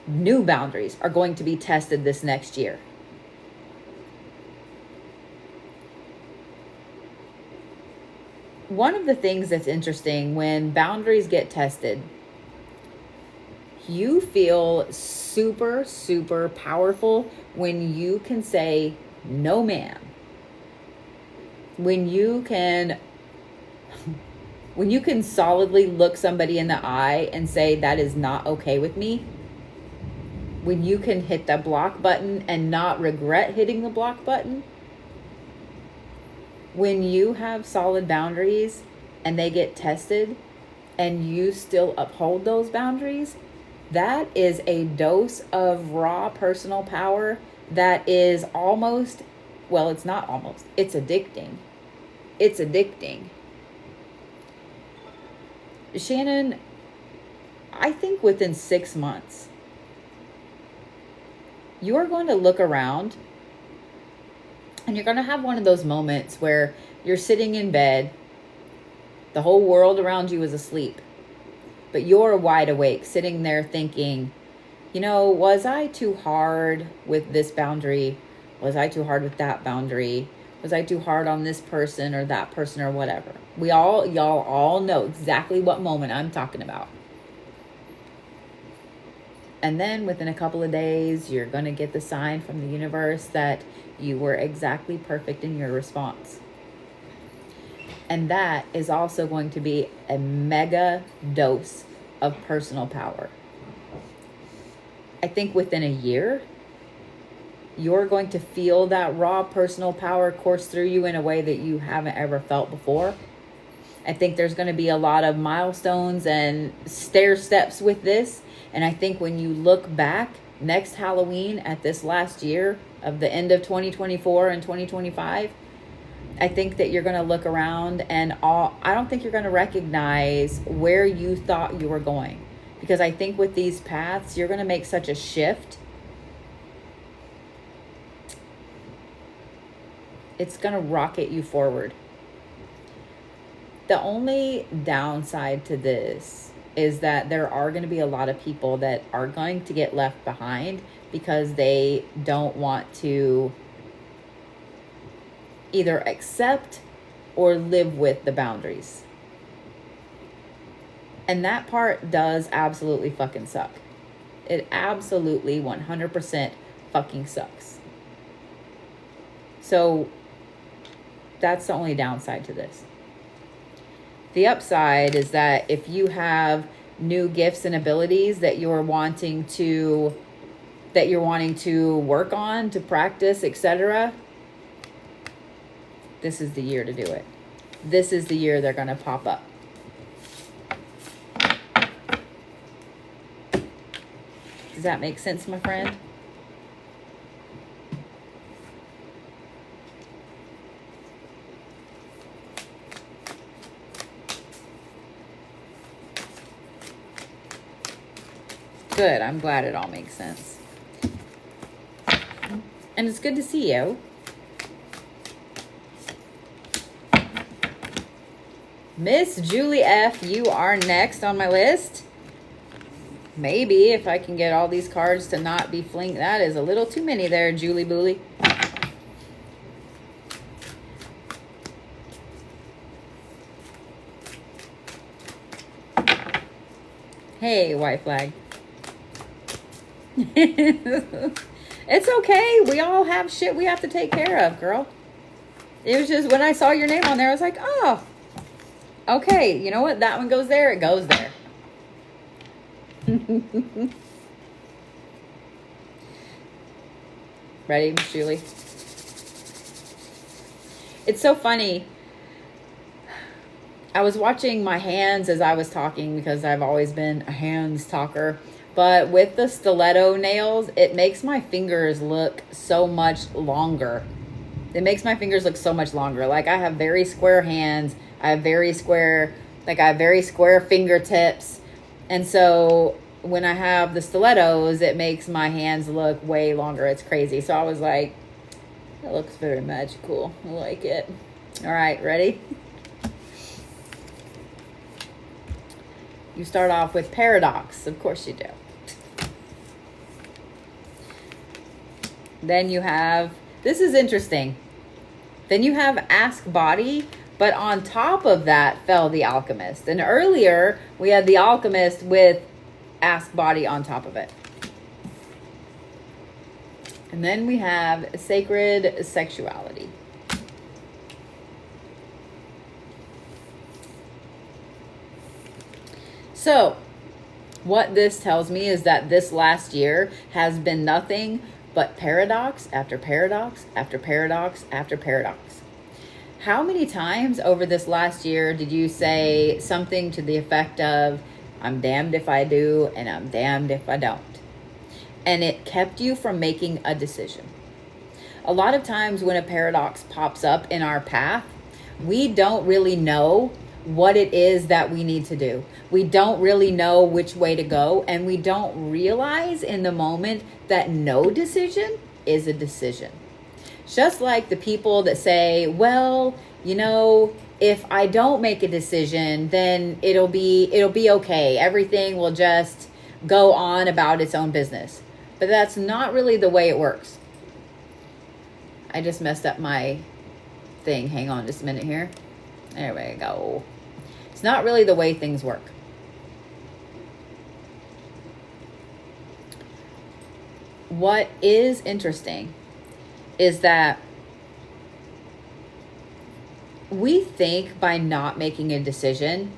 New boundaries are going to be tested this next year. One of the things that's interesting when boundaries get tested, you feel super, super powerful when you can say, no ma'am. When you can solidly look somebody in the eye and say, that is not okay with me. When you can hit the block button and not regret hitting the block button. when you have solid boundaries and they get tested and you still uphold those boundaries, that is a dose of raw personal power that is almost, well, it's not almost, it's addicting. It's addicting. Shannon, I think within 6 months, you are going to look around and you're going to have one of those moments where you're sitting in bed, the whole world around you is asleep, but you're wide awake, sitting there thinking, you know, was I too hard with this boundary? Was I too hard with that boundary? Was I too hard on this person or that person or whatever? Y'all all know exactly what moment I'm talking about. And then within a couple of days, you're going to get the sign from the universe that you were exactly perfect in your response. And that is also going to be a mega dose of personal power. I think within a year, you're going to feel that raw personal power course through you in a way that you haven't ever felt before. I think there's going to be a lot of milestones and stair steps with this. And I think when you look back next Halloween at this last year of the end of 2024 and 2025, I think that you're going to look around and I don't think you're going to recognize where you thought you were going. Because I think with these paths, you're going to make such a shift. It's going to rocket you forward. The only downside to this is that there are going to be a lot of people that are going to get left behind because they don't want to either accept or live with the boundaries. And that part does absolutely fucking suck. It absolutely 100% fucking sucks. So that's the only downside to this. The upside is that if you have new gifts and abilities that you're wanting to work on, to practice, etc., this is the year to do it. This is the year they're going to pop up. Does that make sense, my friend? Good. I'm glad it all makes sense. And it's good to see you. Miss Julie F, you are next on my list. Maybe if I can get all these cards to not be flinked. That is a little too many there, Julie Booley. Hey, white flag. It's okay. We all have shit we have to take care of, girl. It was just when I saw your name on there, I was like, oh, okay. You know what? That one goes there. It goes there. Ready, Miss Julie? It's so funny. I was watching my hands as I was talking because I've always been a hands talker. But with the stiletto nails, it makes my fingers look so much longer. It makes my fingers look so much longer. Like I have very square hands. I have very square fingertips. And so when I have the stilettos, it makes my hands look way longer. It's crazy. So I was like, that looks very magical. I like it. All right, ready? You start off with paradox. Of course you do. Then you have, this is interesting. Then you have ask body, but on top of that fell the alchemist. And earlier we had the alchemist with ask body on top of it. And then we have sacred sexuality. So what this tells me is that this last year has been nothing but paradox after paradox after paradox after paradox. How many times over this last year did you say something to the effect of, I'm damned if I do and I'm damned if I don't? And it kept you from making a decision. A lot of times when a paradox pops up in our path, we don't really know what it is that we need to do. We don't really know which way to go, and we don't realize in the moment that no decision is a decision. Just like the people that say, well, if I don't make a decision, then it'll be okay. Everything will just go on about its own business. But that's not really the way it works. I just messed up my thing. Hang on just a minute here. There we go. It's not really the way things work. What is interesting is that we think by not making a decision,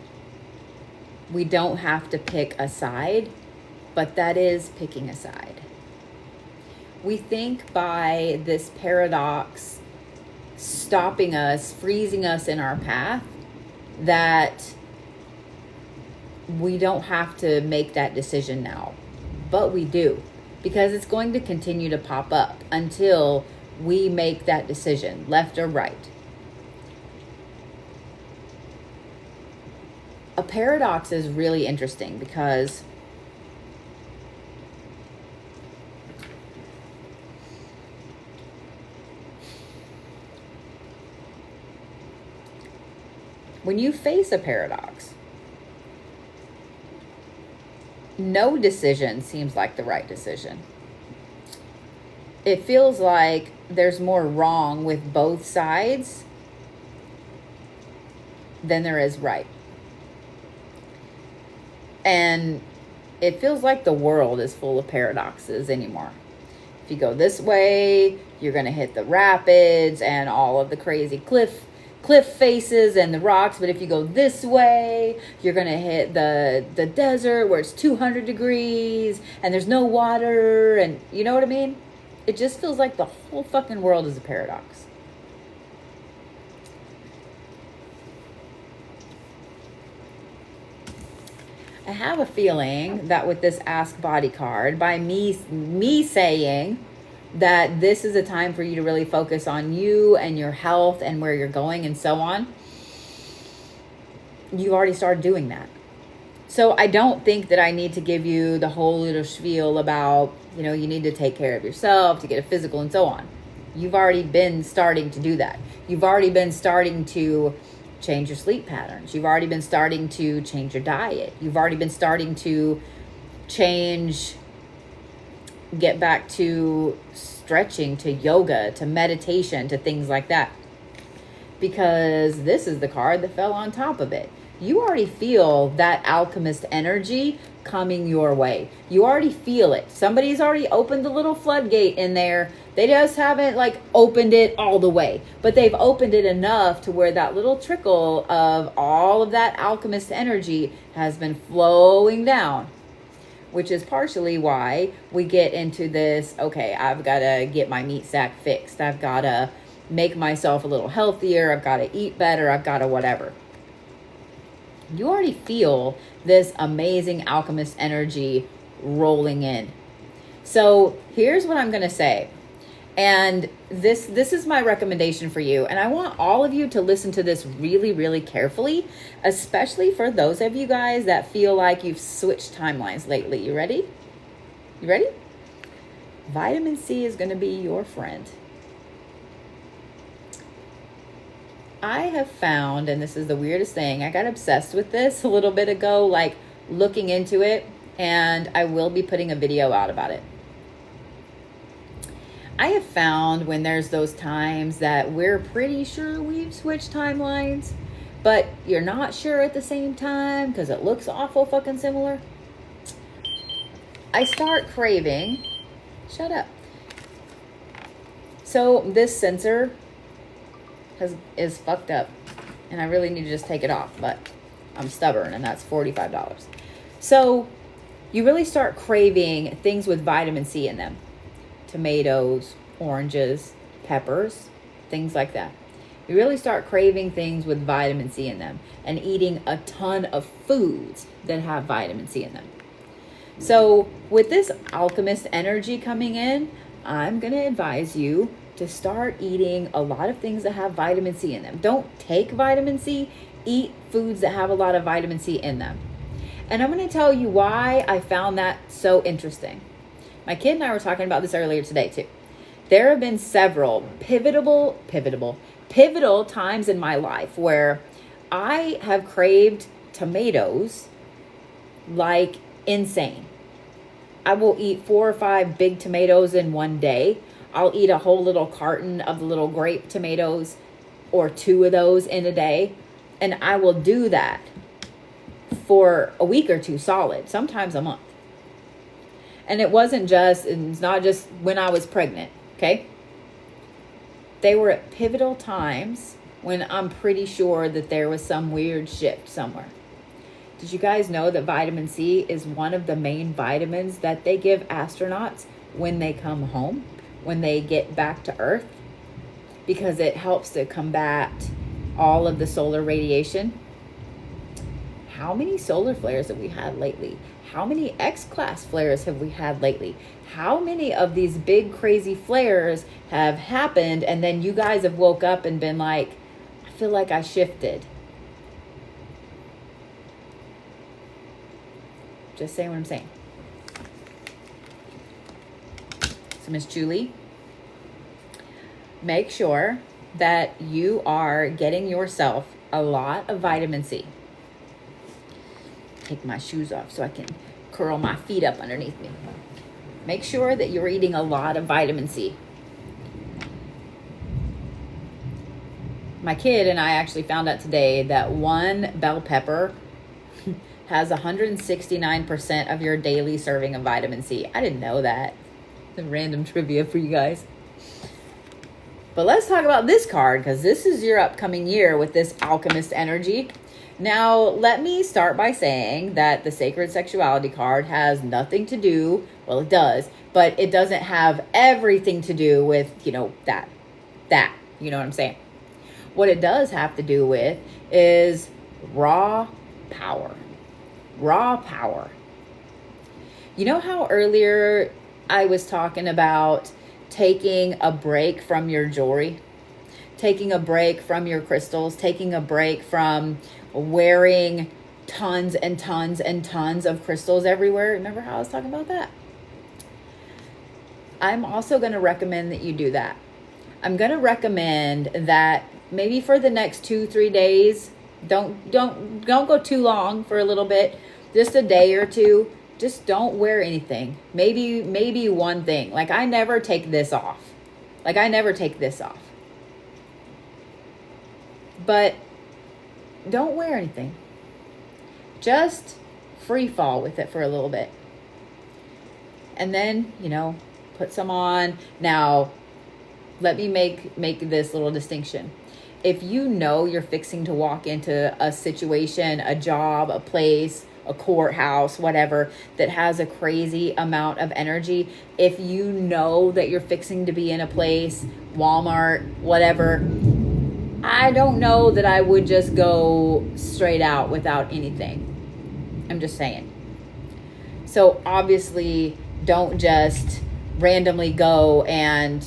we don't have to pick a side, but that is picking a side. We think by this paradox stopping us, freezing us in our path, that we don't have to make that decision now, but we do, because it's going to continue to pop up until we make that decision, left or right. A paradox is really interesting because when you face a paradox, no decision seems like the right decision. It feels like there's more wrong with both sides than there is right. And it feels like the world is full of paradoxes anymore. If you go this way, you're going to hit the rapids and all of the crazy cliff faces and the rocks. But if you go this way, you're going to hit the desert where it's 200 degrees and there's no water. And you know what I mean? It just feels like the whole fucking world is a paradox. I have a feeling that with this Ask Body card, by me saying that this is a time for you to really focus on you and your health and where you're going and so on, you've already started doing that. So I don't think that I need to give you the whole little spiel about, you need to take care of yourself, to get a physical and so on. You've already been starting to do that. You've already been starting to change your sleep patterns. You've already been starting to change your diet. You've already been starting to get back to stretching, to yoga, to meditation, to things like that. Because this is the card that fell on top of it. You already feel that alchemist energy coming your way. You already feel it. Somebody's already opened the little floodgate in there. They just haven't opened it all the way, but they've opened it enough to where that little trickle of all of that alchemist energy has been flowing down, which is partially why we get into this, okay, I've got to get my meat sack fixed. I've got to make myself a little healthier. I've got to eat better. I've got to whatever. You already feel this amazing alchemist energy rolling in. So here's what I'm going to say. And this is my recommendation for you. And I want all of you to listen to this really, really carefully, especially for those of you guys that feel like you've switched timelines lately. You ready? You ready? Vitamin C is going to be your friend. I have found, and this is the weirdest thing, I got obsessed with this a little bit ago, looking into it, and I will be putting a video out about it. I have found when there's those times that we're pretty sure we've switched timelines, but you're not sure at the same time because it looks awful fucking similar, I start craving, shut up. So this sensor is fucked up and I really need to just take it off, but I'm stubborn and that's $45. So you really start craving things with vitamin C in them. Tomatoes, oranges, peppers, things like that. We really start craving things with vitamin C in them and eating a ton of foods that have vitamin C in them. So with this alchemist energy coming in, I'm going to advise you to start eating a lot of things that have vitamin C in them. Don't take vitamin C, eat foods that have a lot of vitamin C in them. And I'm going to tell you why I found that so interesting. My kid and I were talking about this earlier today too. There have been several pivotal times in my life where I have craved tomatoes like insane. I will eat 4 or 5 big tomatoes in one day. I'll eat a whole little carton of the little grape tomatoes or 2 of those in a day. And I will do that for a week or 2 solid, sometimes a month. And it's not just when I was pregnant, okay? They were at pivotal times when I'm pretty sure that there was some weird shift somewhere. Did you guys know that vitamin C is one of the main vitamins that they give astronauts when they come home, when they get back to Earth? Because it helps to combat all of the solar radiation. How many solar flares have we had lately? How many X-class flares have we had lately? How many of these big crazy flares have happened and then you guys have woke up and been like, I feel like I shifted? Just saying what I'm saying. So Miss Julie, make sure that you are getting yourself a lot of vitamin C. Take my shoes off so I can curl my feet up underneath me. Make sure that you're eating a lot of vitamin C. My kid and I actually found out today that 1 bell pepper has 169% of your daily serving of vitamin C. I didn't know that. Some random trivia for you guys. But let's talk about this card, because this is your upcoming year with this alchemist energy. Now, let me start by saying that the sacred sexuality card has nothing to do, well, it does, but it doesn't have everything to do with, that, you know what I'm saying? What it does have to do with is raw power. Raw power. You know how earlier I was talking about taking a break from your jewelry, taking a break from your crystals, taking a break from wearing tons and tons and tons of crystals everywhere? Remember how I was talking about that? I'm also going to recommend that you do that. I'm going to recommend that maybe for the next 2-3 days, don't go too long, for a little bit, just a day or 2. Just don't wear anything. Maybe one thing. Like, I never take this off. But don't wear anything. Just free fall with it for a little bit. And then, put some on. Now, let me make this little distinction. If you know you're fixing to walk into a situation, a job, a place, a courthouse, whatever, that has a crazy amount of energy, if you know that you're fixing to be in a place, Walmart, whatever, I don't know that I would just go straight out without anything. I'm just saying. So obviously, don't just randomly go and...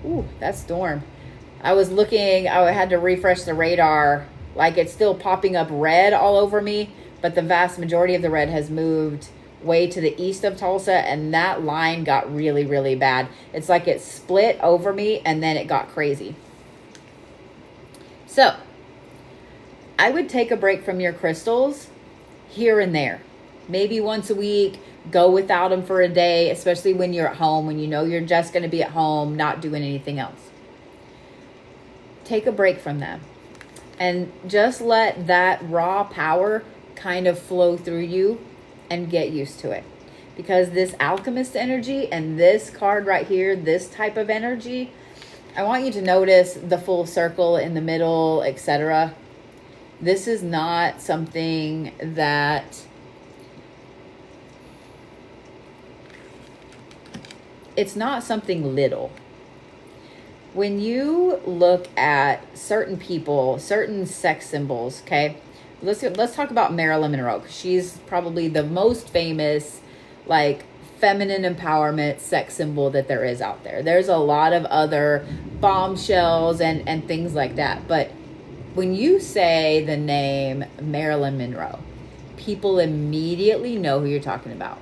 Ooh, that storm. I was looking, I had to refresh the radar. Like, it's still popping up red all over me, but the vast majority of the red has moved way to the east of Tulsa, and that line got really, really bad. It's like it split over me, and then it got crazy. So, I would take a break from your crystals here and there. Maybe once a week, go without them for a day, especially when you're at home, when you know you're just going to be at home, not doing anything else. Take a break from them. And just let that raw power kind of flow through you and get used to it. Because this alchemist energy and this card right here, this type of energy, I want you to notice the full circle in the middle, etc. This is not something that... It's not something little. when you look at certain people, certain sex symbols, okay, let's talk about Marilyn Monroe. She's probably the most famous, like, feminine empowerment sex symbol that there is out there. There's a lot of other bombshells and things like that. But when you say the name Marilyn Monroe, people immediately know who you're talking about.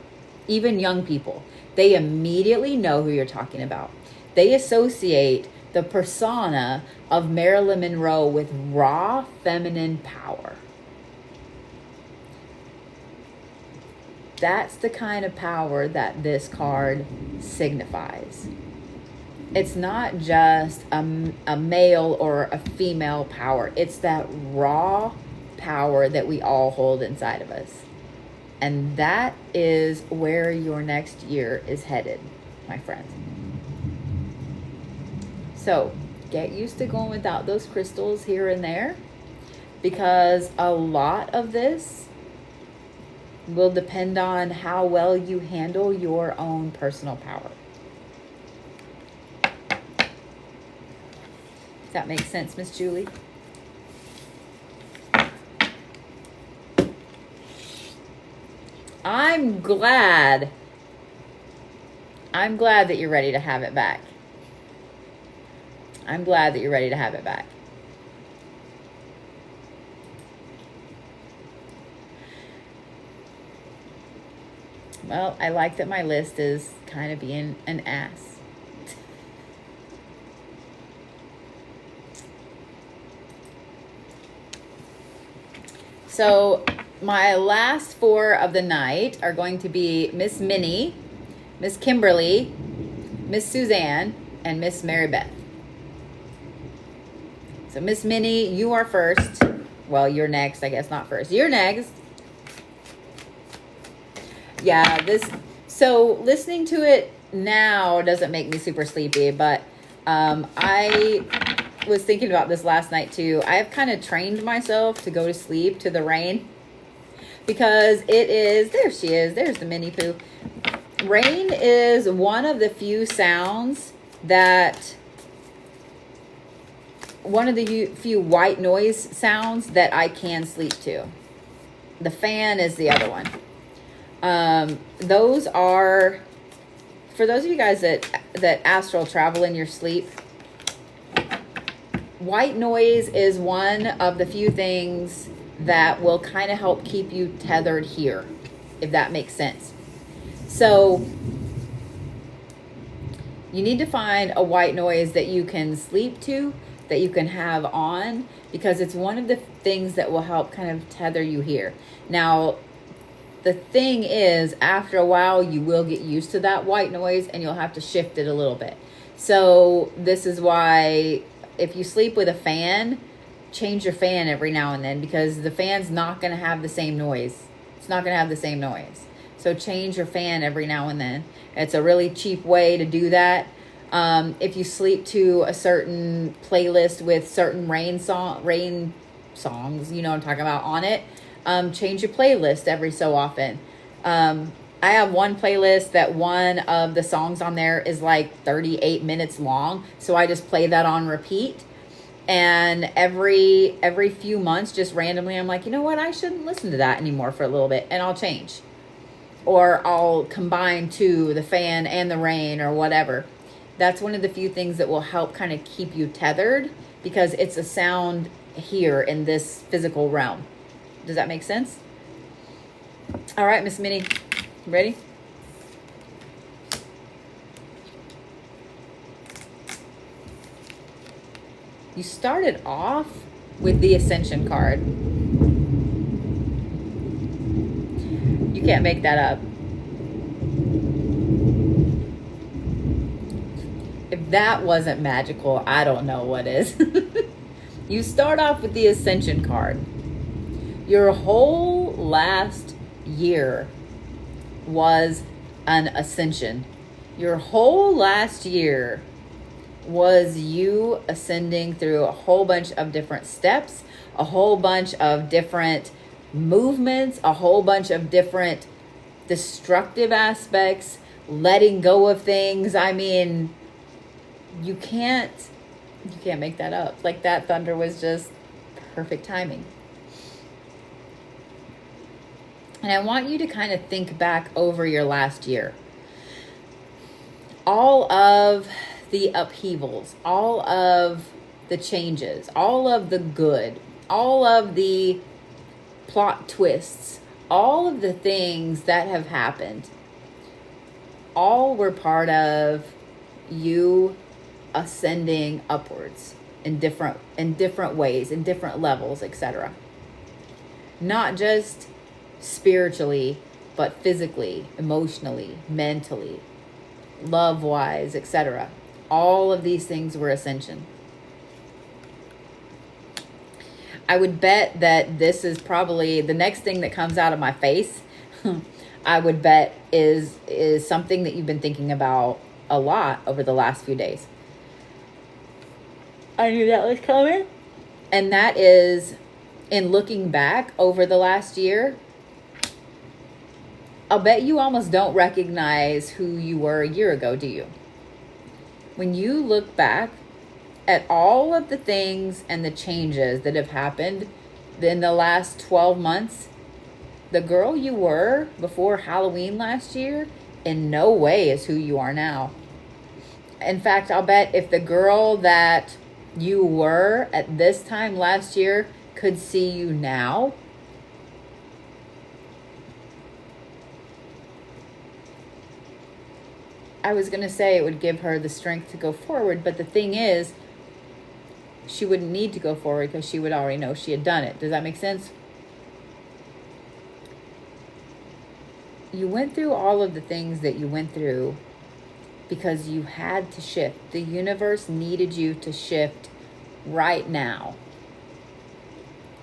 Even young people, they immediately know who you're talking about. They associate the persona of Marilyn Monroe with raw feminine power. That's the kind of power that this card signifies. It's not just a male or a female power. It's that raw power that we all hold inside of us. And that is where your next year is headed, my friends. So get used to going without those crystals here and there, because a lot of this will depend on how well you handle your own personal power. Does that make sense, Miss Julie? I'm glad that you're ready to have it back. I'm glad that you're ready to have it back. Well, I like that my list is kind of being an ass. So my last 4 of the night are going to be Miss Minnie, Miss Kimberly, Miss Suzanne, and Miss Maribeth. So Miss Minnie, you are first. Well, you're next, I guess, not first. You're next. Yeah, so listening to it now doesn't make me super sleepy, but I was thinking about this last night too. I have kind of trained myself to go to sleep to the rain, because it is, there she is, there's the Minnie Pooh. Rain is one of the few sounds that, one of the few white noise sounds that I can sleep to. The fan is the other one. Those are, for those of you guys that astral travel in your sleep, white noise is one of the few things that will kind of help keep you tethered here, if that makes sense. So you need to find a white noise that you can sleep to, that you can have on, because it's one of the things that will help kind of tether you here. Now, the thing is, after a while, you will get used to that white noise and you'll have to shift it a little bit. So this is why if you sleep with a fan, change your fan every now and then, because the fan's not going to have the same noise. It's not going to have the same noise. So change your fan every now and then. It's a really cheap way to do that. If you sleep to a certain playlist with certain rain songs, you know what I'm talking about, on it, change your playlist every so often. I have one playlist that one of the songs on there is like 38 minutes long. So I just play that on repeat. And every few months, just randomly, I'm like, you know what? I shouldn't listen to that anymore for a little bit. And I'll change. Or I'll combine the fan and the rain or whatever. That's one of the few things that will help kind of keep you tethered, because it's a sound here in this physical realm. Does that make sense? All right, Miss Minnie, ready? You started off with the Ascension card. You can't make that up. If that wasn't magical, I don't know what is. You start off with the Ascension card. Your whole last year was an ascension. Your whole last year was you ascending through a whole bunch of different steps, a whole bunch of different movements, a whole bunch of different destructive aspects, letting go of things. I mean, you can't You can't make that up. Like, that thunder was just perfect timing. And I want you to kind of think back over your last year. All of the upheavals, all of the changes, all of the good, all of the plot twists, all of the things that have happened, all were part of you ascending upwards in different ways, in different levels, etc. Not just spiritually, but physically, emotionally, mentally, love-wise, etc. All of these things were ascension. I would bet that this is probably the next thing that comes out of my face. I would bet is something that you've been thinking about a lot over the last few days. I knew that was coming. And that is, in looking back over the last year, I'll bet you almost don't recognize who you were a year ago, do you? When you look back at all of the things and the changes that have happened in the last 12 months, the girl you were before Halloween last year in no way is who you are now. In fact, I'll bet if the girl that you were at this time last year could see you now, I was going to say it would give her the strength to go forward, but the thing is, she wouldn't need to go forward because she would already know she had done it. Does that make sense? You went through all of the things that you went through because you had to shift. The universe needed you to shift right now.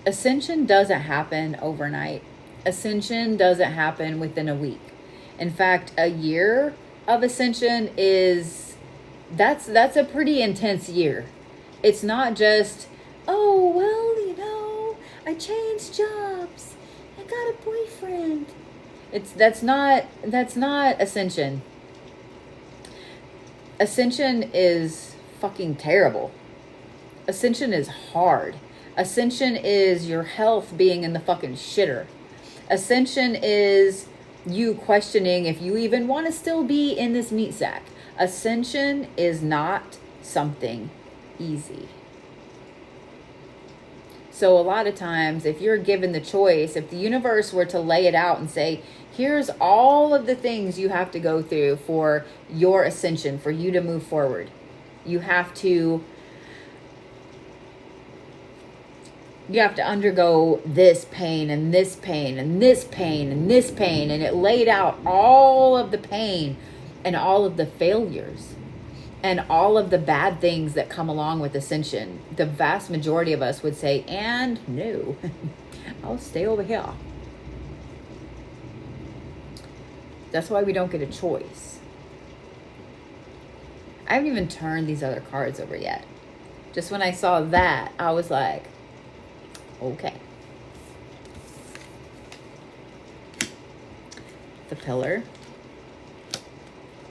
Ascension doesn't happen overnight. Ascension doesn't happen within a week. In fact, a year of ascension that's a pretty intense year. It's not just, oh, well, I changed jobs. I got a boyfriend. That's not ascension. Ascension is fucking terrible. Ascension is hard. Ascension is your health being in the fucking shitter. Ascension is you questioning if you even want to still be in this meat sack. Ascension is not something easy. So a lot of times, if you're given the choice, if the universe were to lay it out and say, here's all of the things you have to go through for your ascension, for you to move forward. You have to undergo this pain and this pain and this pain and this pain. And it laid out all of the pain and all of the failures and all of the bad things that come along with ascension. The vast majority of us would say, and no, I'll stay over here. That's why we don't get a choice. I haven't even turned these other cards over yet. Just when I saw that, I was like, okay. The pillar.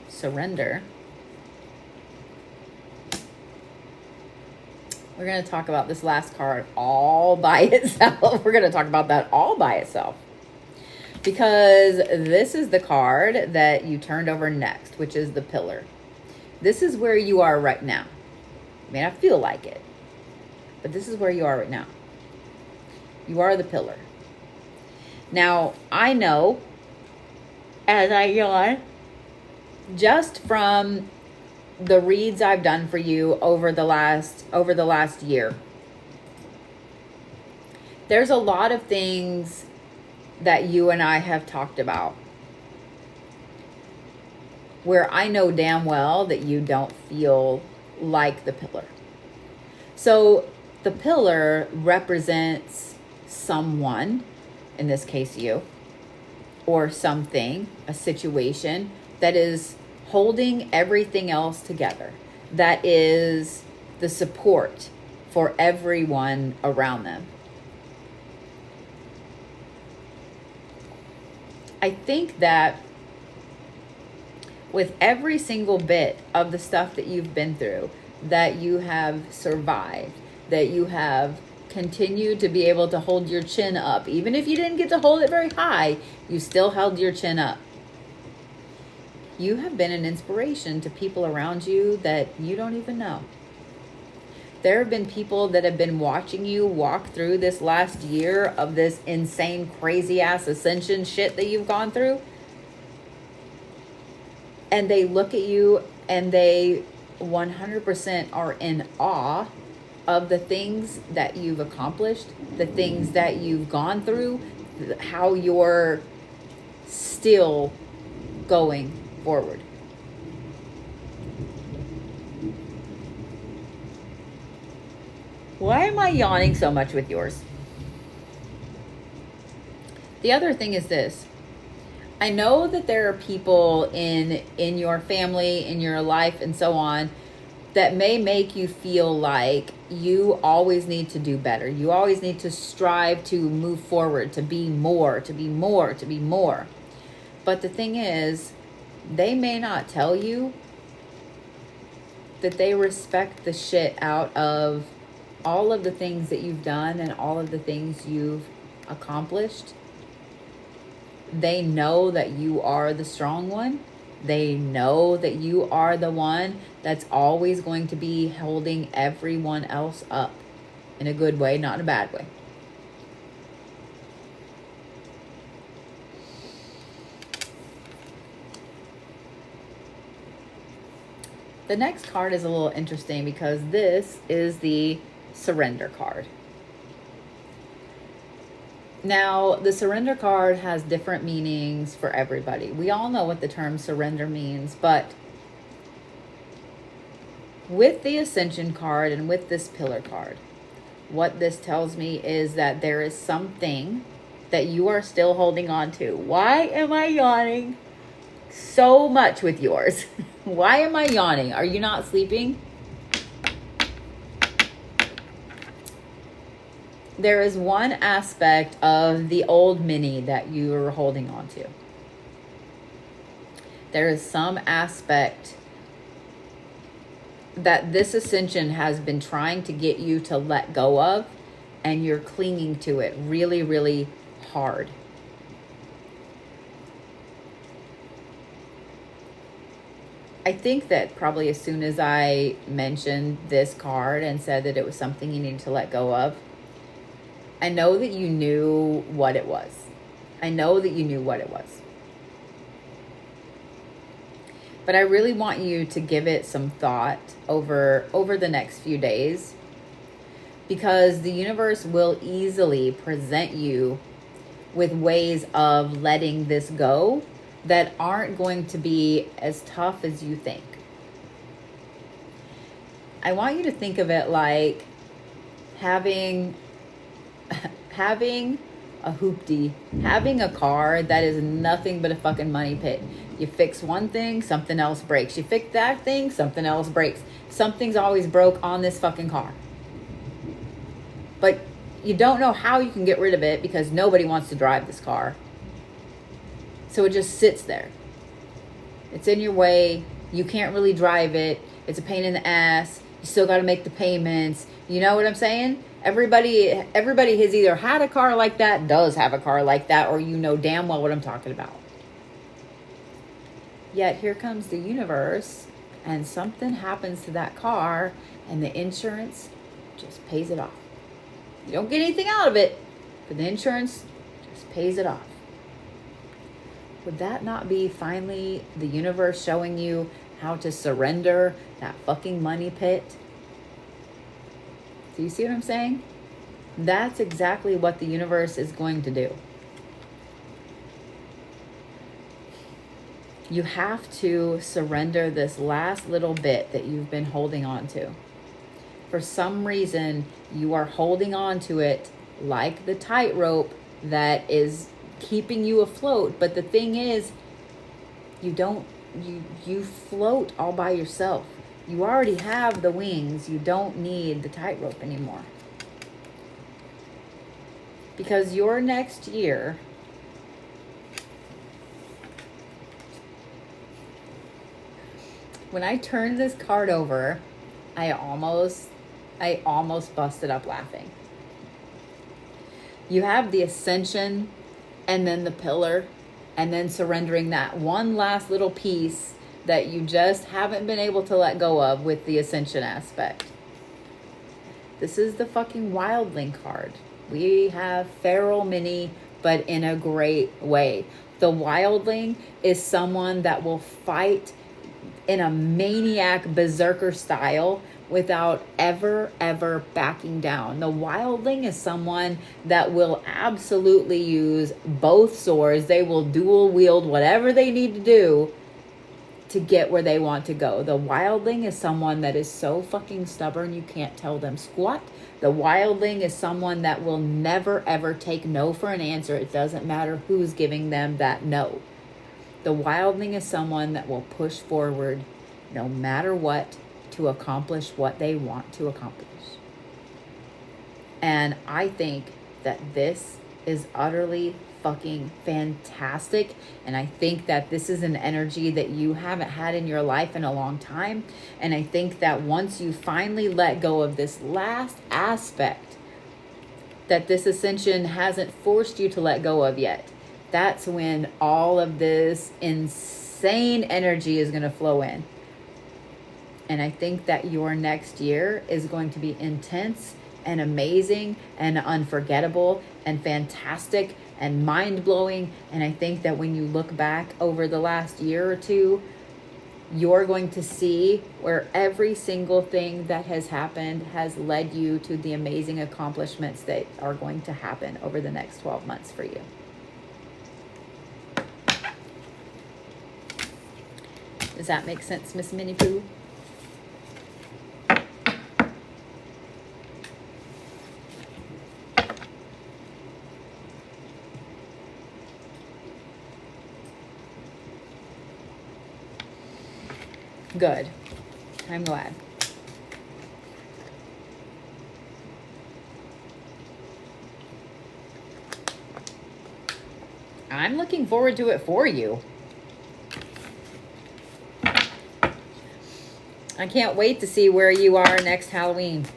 Surrender. We're going to talk about this last card all by itself. We're going to talk about that all by itself. Because this is the card that you turned over next, which is the pillar. This is where you are right now. It may not feel like it, but this is where you are right now. You are the pillar. Now, I know, as I yawn, just from the reads I've done for you over the last year, there's a lot of things that you and I have talked about where I know damn well that you don't feel like the pillar. So the pillar represents someone, in this case you, or something, a situation that is holding everything else together, that is the support for everyone around them. I think that with every single bit of the stuff that you've been through, that you have survived, that you have continued to be able to hold your chin up. Even if you didn't get to hold it very high, you still held your chin up. You have been an inspiration to people around you that you don't even know. There have been people that have been watching you walk through this last year of this insane, crazy ass ascension shit that you've gone through. And they look at you and they 100% are in awe of the things that you've accomplished, the things that you've gone through, how you're still going forward. Why am I yawning so much with yours? The other thing is this. I know that there are people in your family, in your life, and so on, that may make you feel like you always need to do better. You always need to strive to move forward, to be more, to be more, to be more. But the thing is, they may not tell you that they respect the shit out of all of the things that you've done and all of the things you've accomplished. They know that you are the strong one. They know that you are the one that's always going to be holding everyone else up in a good way, not in a bad way. The next card is a little interesting because this is the surrender card. Now, the surrender card has different meanings for everybody. We all know what the term surrender means, but with the Ascension card and with this Pillar card, what this tells me is that there is something that you are still holding on to. Why am I yawning so much with yours? Why am I yawning? Are you not sleeping? There is one aspect of the old Minnie that you are holding on to. There is some aspect that this ascension has been trying to get you to let go of, and you're clinging to it really, really hard. I think that probably as soon as I mentioned this card and said that it was something you needed to let go of, I know that you knew what it was. I know that you knew what it was. But I really want you to give it some thought over the next few days, because the universe will easily present you with ways of letting this go that aren't going to be as tough as you think. I want you to think of it like having a hoopty, having a car that is nothing but a fucking money pit. You fix one thing, something else breaks. You fix that thing, something else breaks. Something's always broke on this fucking car. But you don't know how you can get rid of it because nobody wants to drive this car. So it just sits there. It's in your way. You can't really drive it. It's a pain in the ass. You still got to make the payments. You know what I'm saying? Everybody has either had a car like that, does have a car like that, or you know damn well what I'm talking about. Yet here comes the universe and something happens to that car and the insurance just pays it off. You don't get anything out of it, but the insurance just pays it off. Would that not be finally the universe showing you how to surrender that fucking money pit? Do you see what I'm saying? That's exactly what the universe is going to do. You have to surrender this last little bit that you've been holding on to. For some reason, you are holding on to it like the tightrope that is keeping you afloat. But the thing is, you float all by yourself. You already have the wings. You don't need the tightrope anymore. Because your next year, when I turned this card over, I almost busted up laughing. You have the ascension and then the pillar and then surrendering that one last little piece that you just haven't been able to let go of with the ascension aspect. This is the fucking wildling card. We have feral mini, but in a great way. The wildling is someone that will fight in a maniac berserker style without ever backing down. The wildling is someone that will absolutely use both swords. They will dual wield whatever they need to do to get where they want to go. The wildling is someone that is so fucking stubborn you can't tell them squat. The wildling is someone that will never ever take no for an answer. It doesn't matter who's giving them that no. The wildling is someone that will push forward no matter what to accomplish what they want to accomplish. And I think that this is utterly fucking fantastic. And I think that this is an energy that you haven't had in your life in a long time. And I think that once you finally let go of this last aspect that this ascension hasn't forced you to let go of yet, that's when all of this insane energy is going to flow in. And I think that your next year is going to be intense and amazing and unforgettable and fantastic and mind-blowing. And I think that when you look back over the last year or two, you're going to see where every single thing that has happened has led you to the amazing accomplishments that are going to happen over the next 12 months for you. Does that make sense, Miss Minnie Pooh? Good. I'm glad. I'm looking forward to it for you. I can't wait to see where you are next Halloween.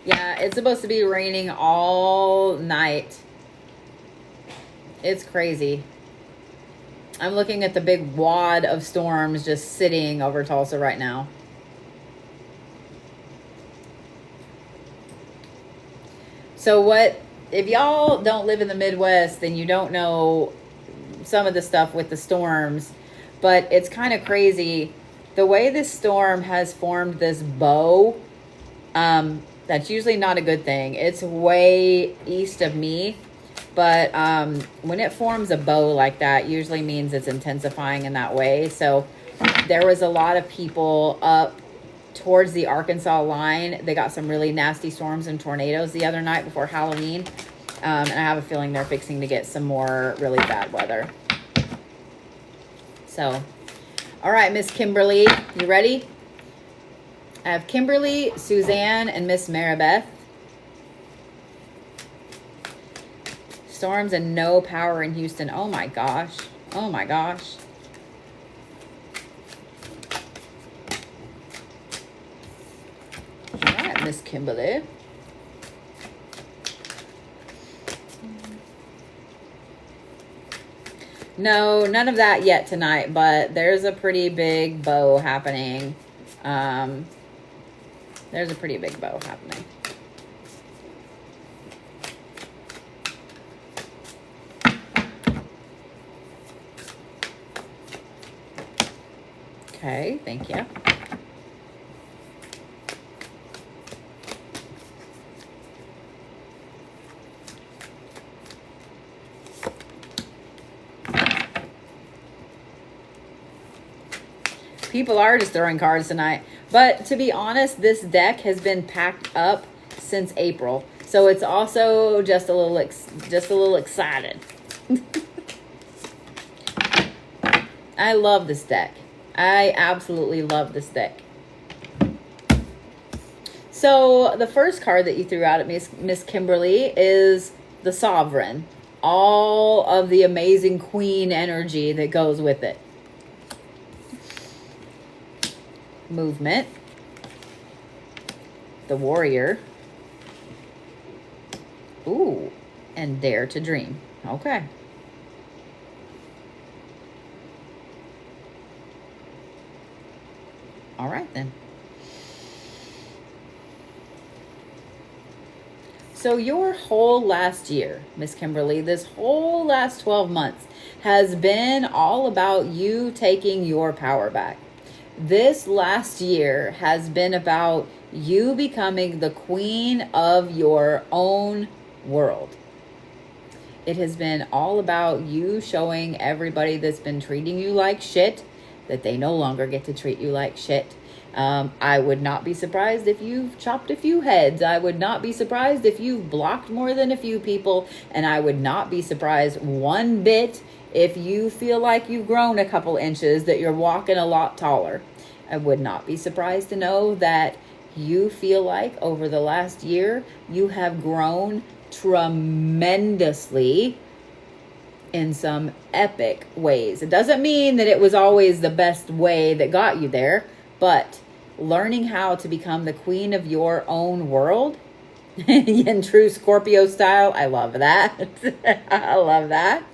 Yeah, it's supposed to be raining all night. It's crazy. I'm looking at the big wad of storms just sitting over Tulsa right now. So what, if y'all don't live in the Midwest, then you don't know some of the stuff with the storms, but it's kind of crazy. The way this storm has formed this bow, that's usually not a good thing. It's way east of me. But when it forms a bow like that, usually means it's intensifying in that way. So there was a lot of people up towards the Arkansas line. They got some really nasty storms and tornadoes the other night before Halloween. And I have a feeling they're fixing to get some more really bad weather. So, all right, Miss Kimberly, you ready? I have Kimberly, Suzanne, and Miss Maribeth. Storms and no power in Houston. Oh my gosh. Oh my gosh. All right, Miss Kimberly. No, none of that yet tonight, but there's a pretty big bow happening. There's a pretty big bow happening. Okay, thank you. People are just throwing cards tonight. But to be honest, this deck has been packed up since April. So it's also just a little excited. I love this deck. I absolutely love this deck. So the first card that you threw out at Miss Kimberly is the Sovereign. All of the amazing queen energy that goes with it. movement, the warrior, ooh, and dare to dream. Okay. All right then. So your whole last year, Miss Kimberly, this whole last 12 months has been all about you taking your power back. This last year has been about you becoming the queen of your own world. It has been all about you showing everybody that's been treating you like shit that they no longer get to treat you like shit. I would not be surprised if you've chopped a few heads. I would not be surprised if you've blocked more than a few people. And I would not be surprised one bit if you feel like you've grown a couple inches, that you're walking a lot taller. I would not be surprised to know that you feel like over the last year, you have grown tremendously in some epic ways. It doesn't mean that it was always the best way that got you there, but learning how to become the queen of your own world in true Scorpio style, I love that. I love that.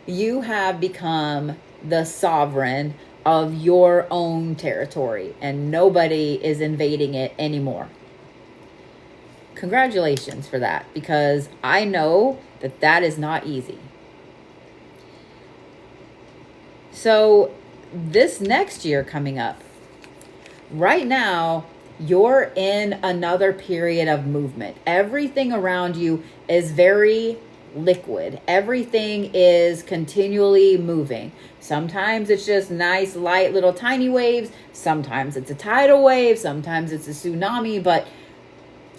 You have become the sovereign of your own territory, and nobody is invading it anymore. Congratulations for that, because I know that that is not easy. So this next year coming up, right now, you're in another period of movement. Everything around you is very liquid. Everything is continually moving. Sometimes it's just nice, light, little tiny waves. Sometimes it's a tidal wave. Sometimes it's a tsunami. But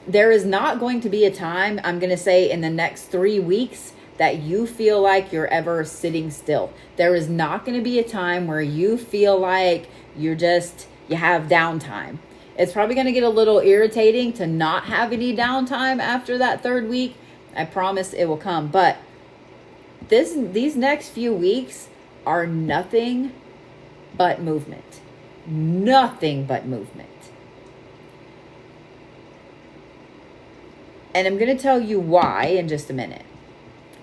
there is not going to be a time, I'm going to say in the next 3 weeks, that you feel like you're ever sitting still. There is not going to be a time where you feel like you have downtime. It's probably going to get a little irritating to not have any downtime after that 3rd week. I promise it will come. But these next few weeks are nothing but movement. Nothing but movement. And I'm going to tell you why in just a minute.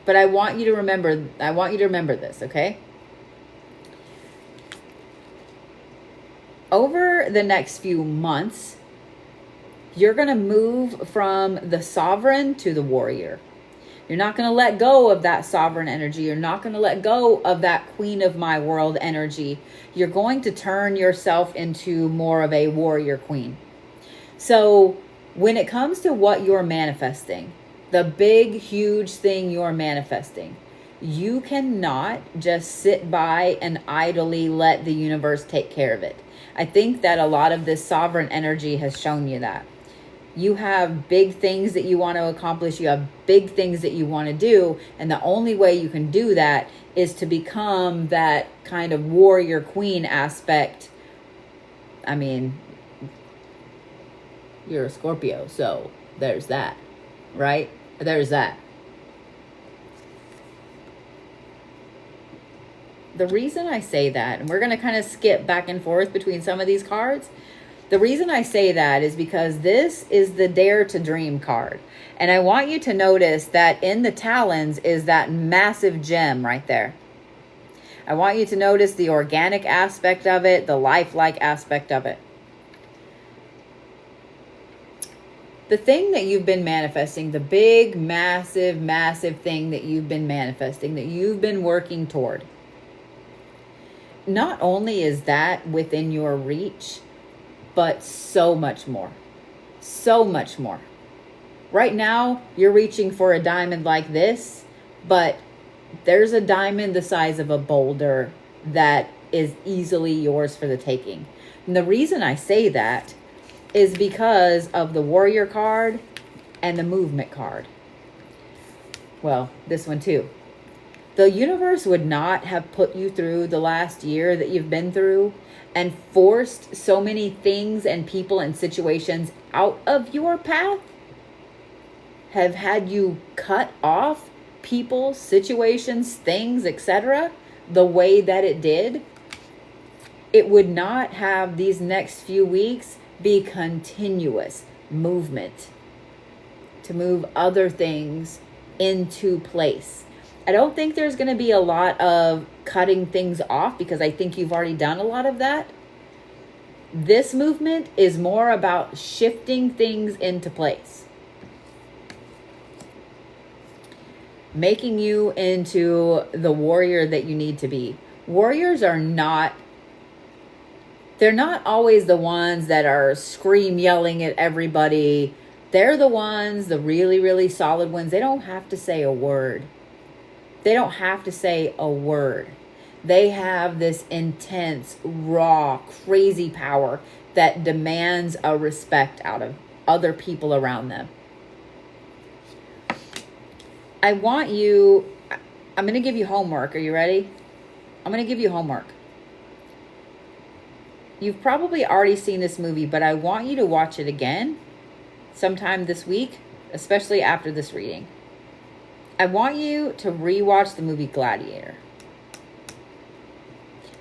But I want you to remember this, okay? Over the next few months, you're going to move from the sovereign to the warrior. You're not going to let go of that sovereign energy. You're not going to let go of that queen of my world energy. You're going to turn yourself into more of a warrior queen. So when it comes to what you're manifesting, the big, huge thing you're manifesting, you cannot just sit by and idly let the universe take care of it. I think that a lot of this sovereign energy has shown you that. You have big things that you want to accomplish. You have big things that you want to do. And the only way you can do that is to become that kind of warrior queen aspect. I mean, you're a Scorpio, so there's that, right? There's that. The reason I say that, and we're going to kind of skip back and forth between some of these cards. The reason I say that is because this is the Dare to Dream card. And I want you to notice that in the talons is that massive gem right there. I want you to notice the organic aspect of it, the lifelike aspect of it. The thing that you've been manifesting, the big, massive, massive thing that you've been manifesting, that you've been working toward, not only is that within your reach, but so much more. So much more. Right now, you're reaching for a diamond like this, but there's a diamond the size of a boulder that is easily yours for the taking. And the reason I say that is because of the warrior card and the movement card. Well, this one too. The universe would not have put you through the last year that you've been through and forced so many things and people and situations out of your path, have had you cut off people, situations, things, etc., the way that it did, it would not have these next few weeks be continuous movement to move other things into place. I don't think there's going to be a lot of cutting things off because I think you've already done a lot of that. This movement is more about shifting things into place, making you into the warrior that you need to be. Warriors are not, they're not always the ones that are scream yelling at everybody. They're the ones, the really, really solid ones. They don't have to say a word. They don't have to say a word. They have this intense, raw, crazy power that demands a respect out of other people around them. I'm going to give you homework. Are you ready? I'm going to give you homework. You've probably already seen this movie, but I want you to watch it again sometime this week, especially after this reading. I want you to rewatch the movie Gladiator.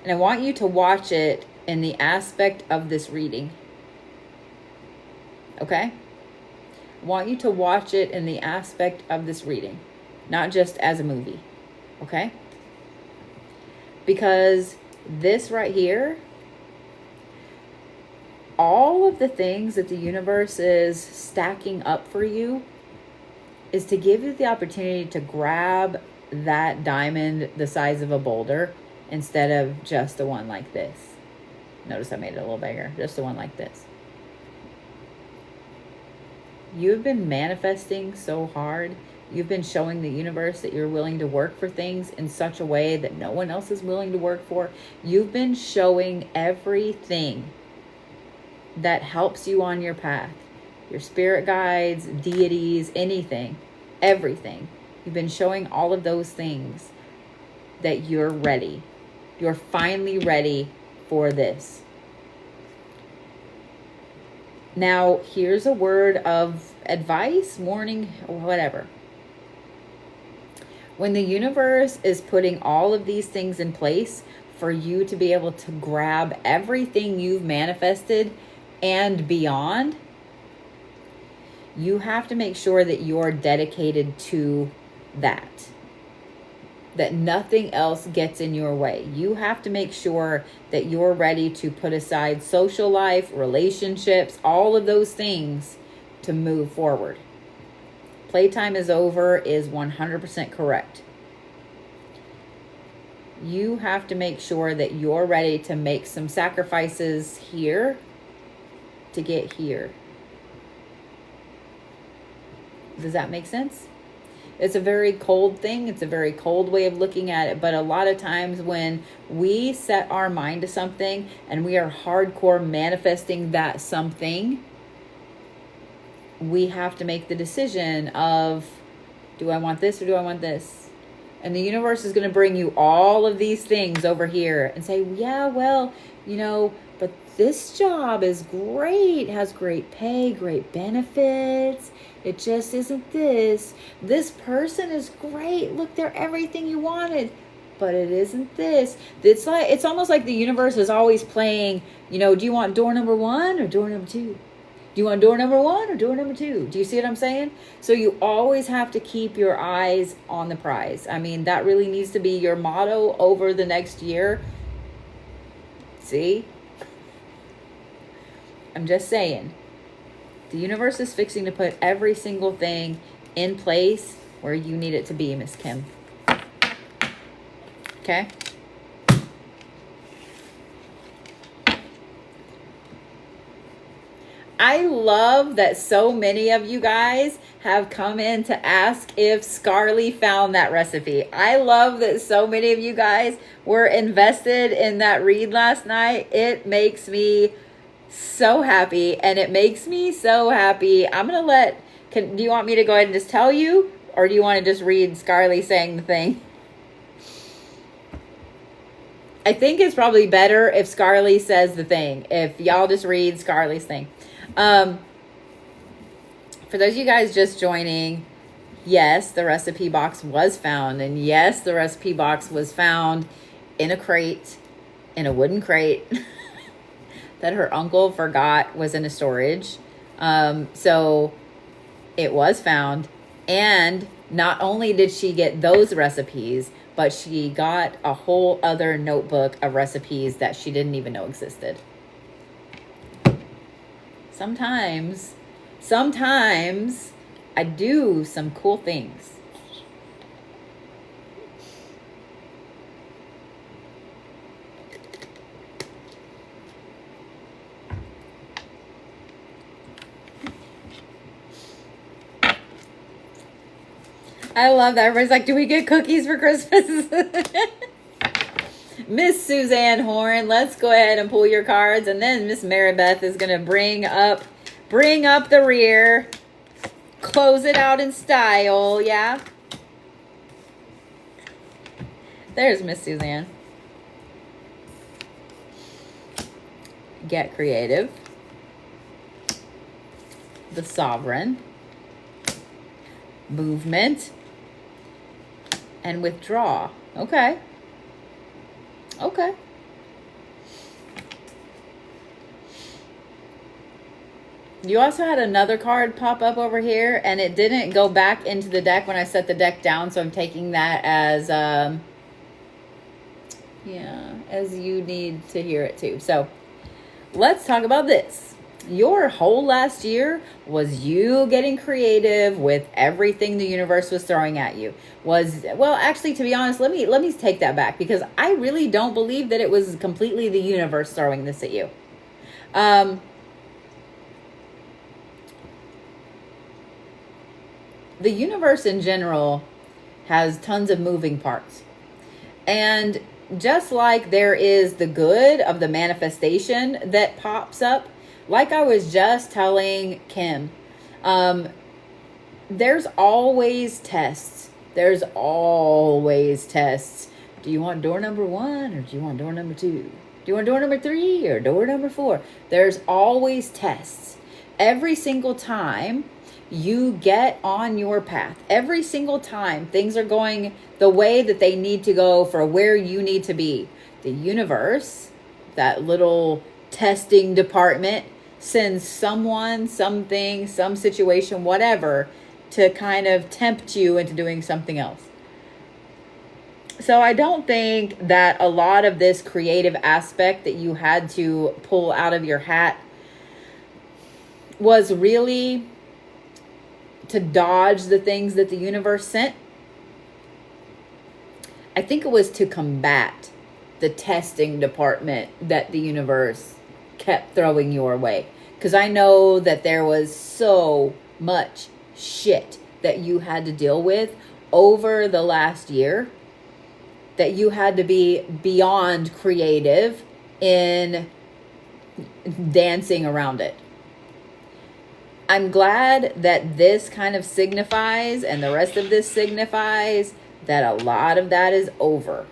And I want you to watch it in the aspect of this reading. Okay? I want you to watch it in the aspect of this reading, not just as a movie. Okay? Because this right here, all of the things that the universe is stacking up for you is to give you the opportunity to grab that diamond the size of a boulder instead of just the one like this. Notice I made it a little bigger. Just the one like this. You've been manifesting so hard. You've been showing the universe that you're willing to work for things in such a way that no one else is willing to work for. You've been showing everything that helps you on your path. Your spirit guides, deities, anything, everything. You've been showing all of those things that you're ready. You're finally ready for this. Now, here's a word of advice, warning, or whatever. When the universe is putting all of these things in place for you to be able to grab everything you've manifested and beyond, you have to make sure that you're dedicated to that. That nothing else gets in your way. You have to make sure that you're ready to put aside social life, relationships, all of those things to move forward. Playtime is over is 100% correct. You have to make sure that you're ready to make some sacrifices here to get here. Does that make sense? It's a very cold thing. It's a very cold way of looking at it. But a lot of times when we set our mind to something and we are hardcore manifesting that something, we have to make the decision of, do I want this or do I want this? And the universe is going to bring you all of these things over here and say, yeah, well, but this job is great, has great pay, great benefits. It just isn't this. This person is great. Look, they're everything you wanted, but it isn't this. It's almost like the universe is always playing, do you want door number 1 or door number 2? Do you want door number 1 or door number 2? Do you see what I'm saying? So you always have to keep your eyes on the prize. I mean, that really needs to be your motto over the next year. See? I'm just saying. The universe is fixing to put every single thing in place where you need it to be, Miss Kim. Okay? I love that so many of you guys have come in to ask if Scarly found that recipe. I love that so many of you guys were invested in that read last night. It makes me so happy, and it makes me so happy. I'm going to do you want me to go ahead and just tell you, or do you want to just read Scarly saying the thing? I think it's probably better if Scarly says the thing, if y'all just read Scarly's thing. For those of you guys just joining, yes, the recipe box was found, and yes, the recipe box was found in a crate in a wooden crate that her uncle forgot was in a storage. So it was found. And not only did she get those recipes, but she got a whole other notebook of recipes that she didn't even know existed. Sometimes I do some cool things. I love that. Everybody's like, do we get cookies for Christmas? Miss Suzanne Horn, let's go ahead and pull your cards. And then Miss Maribeth is going to bring up the rear. Close it out in style, yeah? There's Miss Suzanne. Get creative. The Sovereign. Movement. And withdraw. Okay. Okay. You also had another card pop up over here, and it didn't go back into the deck when I set the deck down, so I'm taking that as, as you need to hear it too. So let's talk about this. Your whole last year was you getting creative with everything the universe was throwing at you. Actually, to be honest, let me take that back, because I really don't believe that it was completely the universe throwing this at you. The universe in general has tons of moving parts. And just like there is the good of the manifestation that pops up, like I was just telling Kim, there's always tests. There's always tests. Do you want door number 1 or do you want door number 2? Do you want door number 3 or door number 4? There's always tests. Every single time you get on your path, every single time things are going the way that they need to go for where you need to be, the universe, that little testing department, sends someone, something, some situation, whatever, to kind of tempt you into doing something else. So I don't think that a lot of this creative aspect that you had to pull out of your hat was really to dodge the things that the universe sent. I think it was to combat the testing department that the universe kept throwing your way. Because I know that there was so much shit that you had to deal with over the last year that you had to be beyond creative in dancing around it. I'm glad that this kind of signifies, and the rest of this signifies, that a lot of that is over.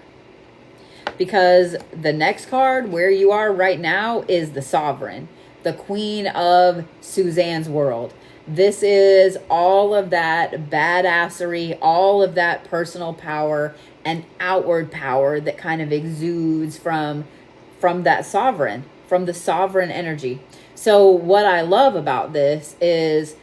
Because the next card, where you are right now, is the Sovereign, the Queen of Suzanne's world. This is all of that badassery, all of that personal power and outward power that kind of exudes from that Sovereign, from the Sovereign energy. So what I love about this is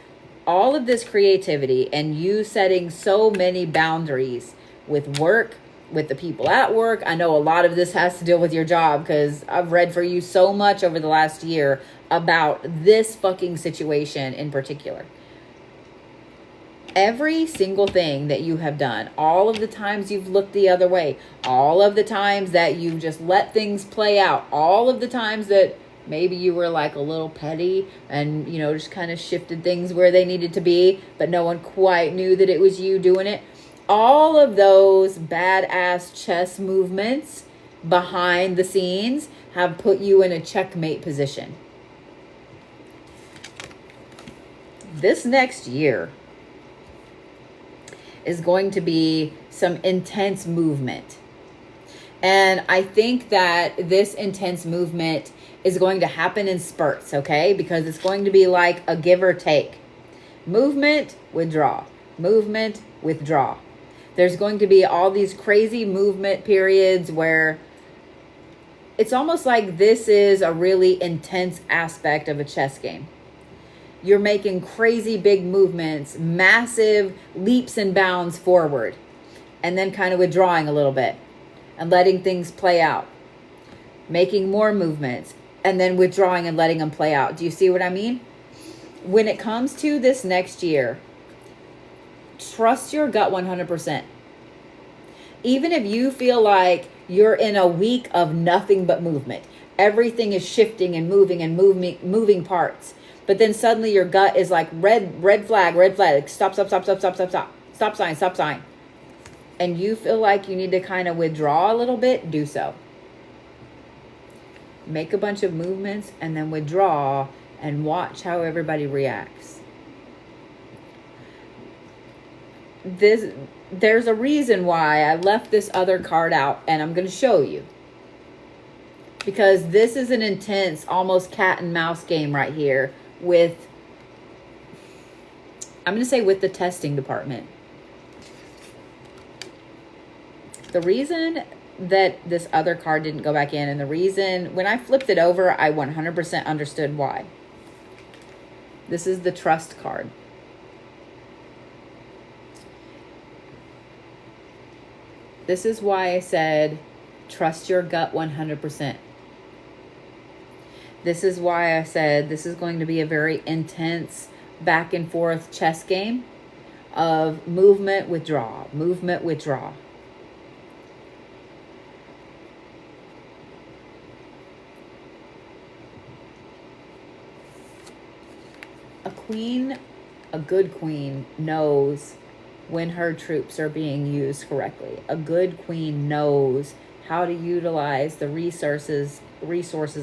all of this creativity and you setting so many boundaries with work, with the people at work. I know a lot of this has to deal with your job, because I've read for you so much over the last year about this fucking situation in particular. Every single thing that you have done, all of the times you've looked the other way, all of the times that you've just let things play out, all of the times that maybe you were like a little petty and, just kind of shifted things where they needed to be, but no one quite knew that it was you doing it. All of those badass chess movements behind the scenes have put you in a checkmate position. This next year is going to be some intense movement. And I think that this intense movement is going to happen in spurts, okay? Because it's going to be like a give or take. Movement, withdraw. Movement, withdraw. There's going to be all these crazy movement periods where it's almost like this is a really intense aspect of a chess game. You're making crazy big movements, massive leaps and bounds forward, and then kind of withdrawing a little bit and letting things play out, making more movements, and then withdrawing and letting them play out. Do you see what I mean? When it comes to this next year, trust your gut 100%. Even if you feel like you're in a week of nothing but movement, everything is shifting and moving parts, but then suddenly your gut is like red flag, like stop, stop sign. And you feel like you need to kind of withdraw a little bit, do so. Make a bunch of movements and then withdraw and watch how everybody reacts. There's a reason why I left this other card out, and I'm going to show you. Because this is an intense, almost cat and mouse game right here with, I'm going to say with the testing department. The reason that this other card didn't go back in, and the reason when I flipped it over, I 100% understood why. This is the trust card. This is why I said trust your gut 100%. This is why I said this is going to be a very intense back and forth chess game of movement, withdraw, movement, withdraw. A good queen knows when her troops are being used correctly. A good queen knows how to utilize the resources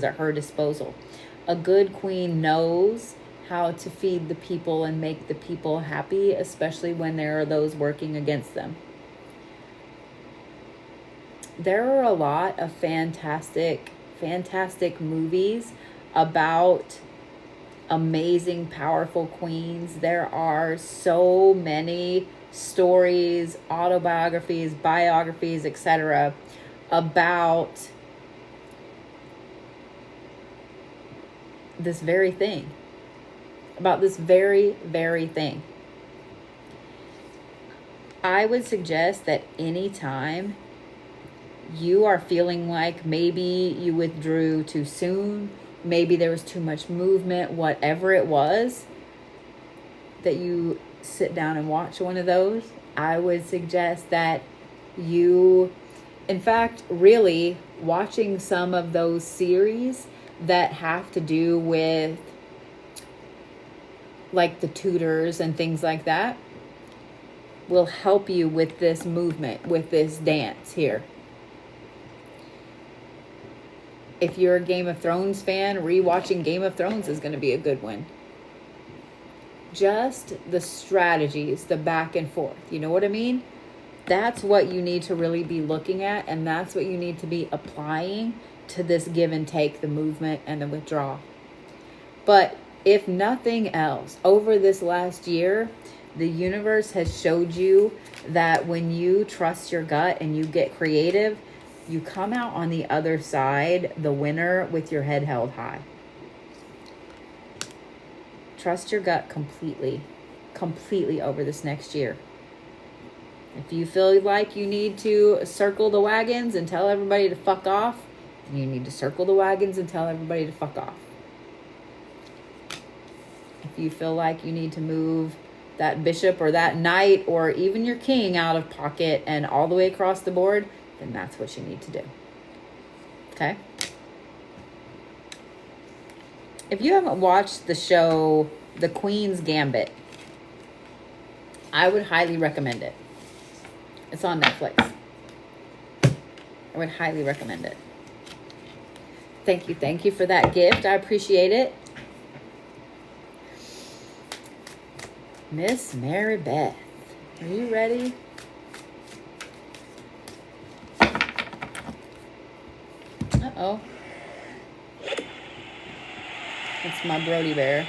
at her disposal. A good queen knows how to feed the people and make the people happy, especially when there are those working against them. There are a lot of fantastic movies about amazing, powerful queens. There are so many stories, autobiographies, biographies, etc. about this very thing. About this very thing. I would suggest that anytime you are feeling like maybe you withdrew too soon, maybe there was too much movement, whatever it was, that you sit down and watch one of those, I would suggest that you, in fact, really watching some of those series that have to do with like the tutors and things like that will help you with this movement, with this dance here. If you're a Game of Thrones fan, rewatching Game of Thrones is going to be a good one. Just the strategies, the back and forth. You know what I mean? That's what you need to really be looking at, and that's what you need to be applying to this give and take, the movement and the withdrawal. But if nothing else, over this last year, the universe has showed you that when you trust your gut and you get creative, you come out on the other side, the winner, with your head held high. Trust your gut completely over this next year. If you feel like you need to circle the wagons and tell everybody to fuck off, then you need to circle the wagons and tell everybody to fuck off. If you feel like you need to move that bishop or that knight or even your king out of pocket and all the way across the board, then that's what you need to do. Okay? If you haven't watched the show The Queen's Gambit, I would highly recommend it. It's on Netflix. I would highly recommend it. Thank you for that gift. I appreciate it. Miss Maribeth, are you ready? Uh-oh. It's my Brody Bear.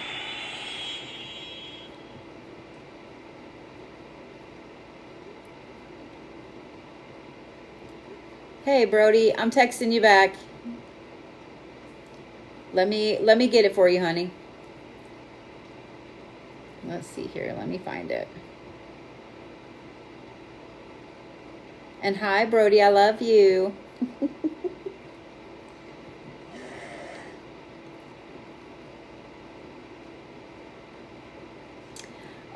Hey, Brody, I'm texting you back. Let me get it for you, honey. Let's see here. Let me find it. And hi, Brody. I love you.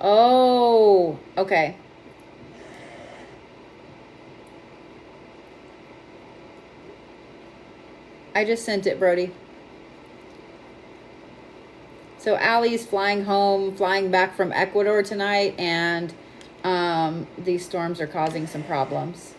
Oh, okay. I just sent it, Brody. So Allie's flying home, flying back from Ecuador tonight, and these storms are causing some problems.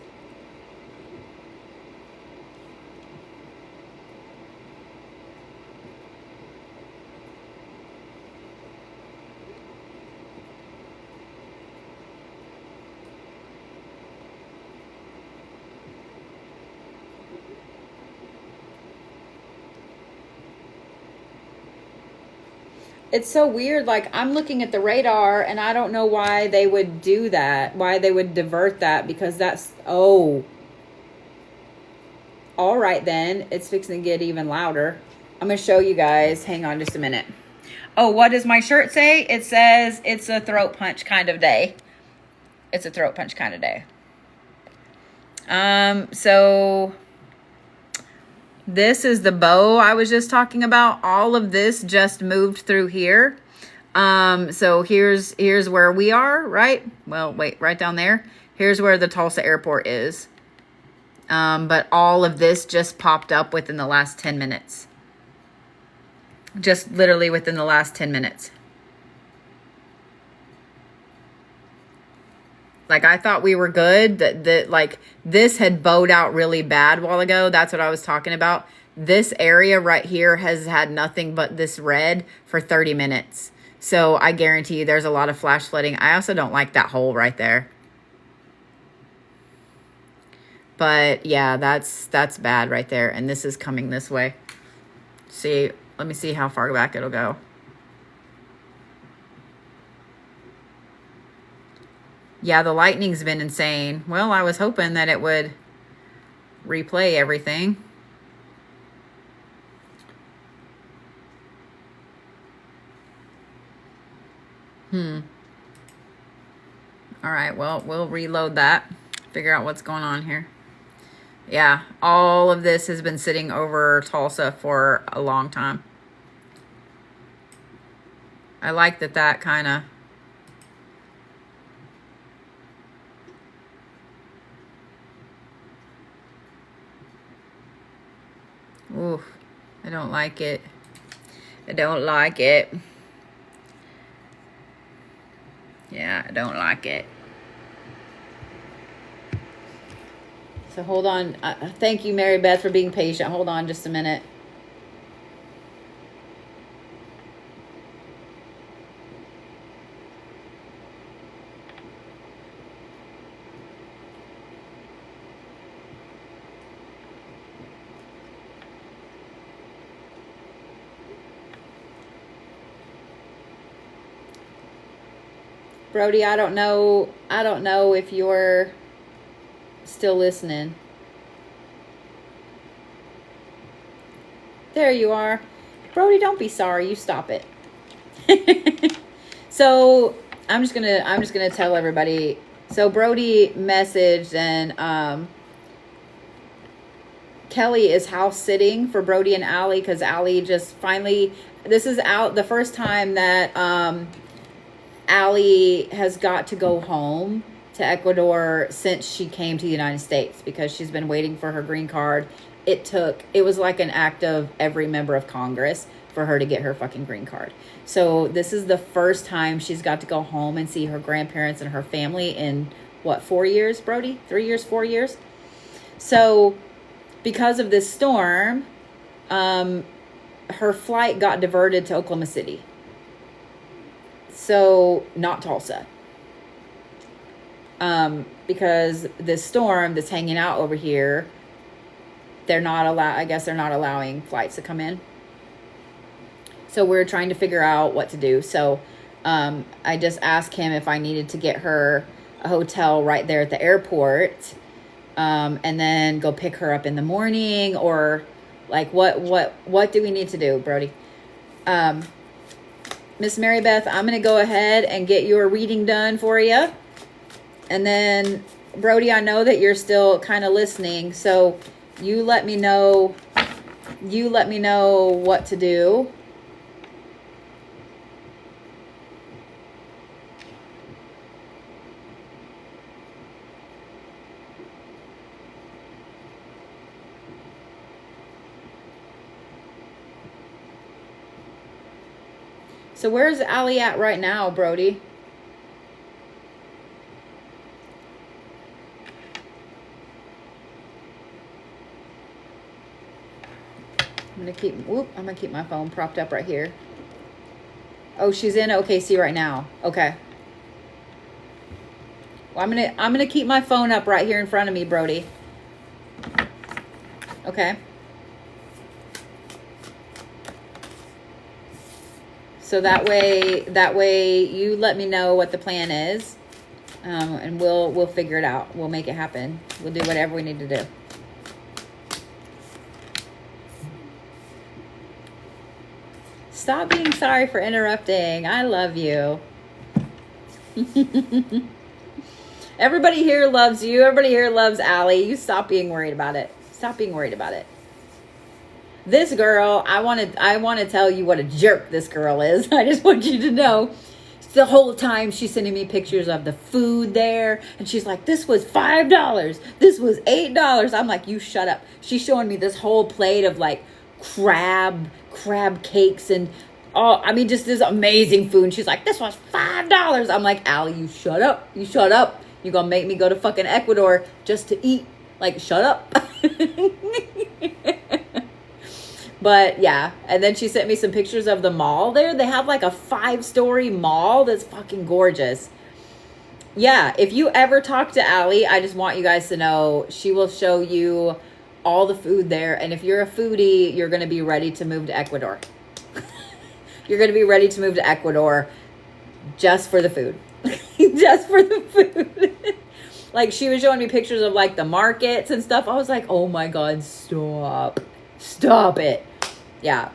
It's so weird. Like, I'm looking at the radar and I don't know why they would do that, why they would divert that, because that's, oh, all right then. It's fixing to get even louder. I'm going to show you guys. Hang on just a minute. Oh, what does my shirt say? It says it's a throat punch kind of day. It's a throat punch kind of day. So this is the bow I was just talking about. All of this just moved through here. So here's where we are, right? Well, wait, right down there. Here's where the Tulsa airport is. But all of this just popped up within the last 10 minutes. Just literally within the last 10 minutes. Like, I thought we were good. That like, this had bowed out really bad a while ago. That's what I was talking about. This area right here has had nothing but this red for 30 minutes. So I guarantee you there's a lot of flash flooding. I also don't like that hole right there. But yeah, that's bad right there. And this is coming this way. See, let me see how far back it'll go. Yeah, the lightning's been insane. Well, I was hoping that it would replay everything. All right, well, we'll reload that. Figure out what's going on here. Yeah, all of this has been sitting over Tulsa for a long time. I like that kind of... Ooh, I don't like it. I don't like it. Yeah, I don't like it. So hold on. Thank you, Maribeth, for being patient. Hold on just a minute. Brody, I don't know if you're still listening. There you are. Brody, don't be sorry. You stop it. So I'm just gonna tell everybody. So Brody messaged, and Kelly is house sitting for Brody and Allie, because Allie just finally, this is out the first time that Allie has got to go home to Ecuador since she came to the United States, because she's been waiting for her green card. It was like an act of every member of Congress for her to get her fucking green card. So this is the first time she's got to go home and see her grandparents and her family in, what, 4 years, Brody? 3 years, 4 years? So because of this storm, her flight got diverted to Oklahoma City. So, not Tulsa. Because this storm that's hanging out over here, I guess they're not allowing flights to come in. So we're trying to figure out what to do. So I just asked him if I needed to get her a hotel right there at the airport, and then go pick her up in the morning, or Like what do we need to do, Brody? Miss Maribeth, I'm going to go ahead and get your reading done for you. And then, Brody, I know that you're still kind of listening. So you let me know what to do. So where's Allie at right now, Brody? I'm gonna keep my phone propped up right here. Oh, she's in OKC right now. Okay. Well, I'm gonna keep my phone up right here in front of me, Brody. Okay. So that way you let me know what the plan is, and we'll figure it out. We'll make it happen. We'll do whatever we need to do. Stop being sorry for interrupting. I love you. Everybody here loves you. Everybody here loves Allie. You stop being worried about it. Stop being worried about it. This girl, I want to tell you what a jerk this girl is. I just want you to know. The whole time she's sending me pictures of the food there, and she's like, this was $5. This was $8. I'm like, you shut up. She's showing me this whole plate of like crab cakes and just this amazing food. And she's like, this was $5. I'm like, Allie, you shut up. You shut up. You're gonna make me go to fucking Ecuador just to eat. Like, shut up. But yeah, and then she sent me some pictures of the mall there. They have like a 5-story mall that's fucking gorgeous. Yeah, if you ever talk to Allie, I just want you guys to know she will show you all the food there. And if you're a foodie, you're going to be ready to move to Ecuador. You're going to be ready to move to Ecuador just for the food. Just for the food. Like, she was showing me pictures of like the markets and stuff. I was like, oh my God, stop it. Yeah.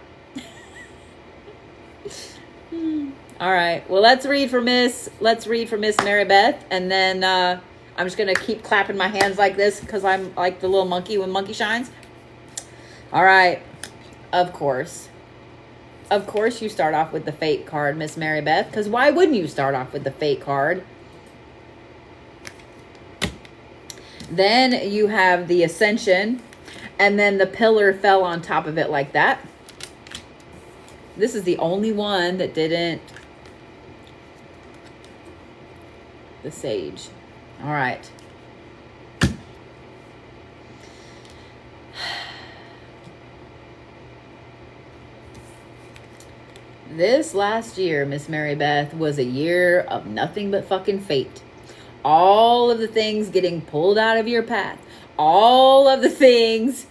All right. Well, let's read for Miss Maribeth, and then I'm just gonna keep clapping my hands like this because I'm like the little monkey when monkey shines. All right. Of course you start off with the fate card, Miss Maribeth, because why wouldn't you start off with the fate card? Then you have the Ascension, and then the pillar fell on top of it like that. This is the only one that didn't. The Sage. All right. This last year, Miss Maribeth, was a year of nothing but fucking fate. All of the things getting pulled out of your path. All of the things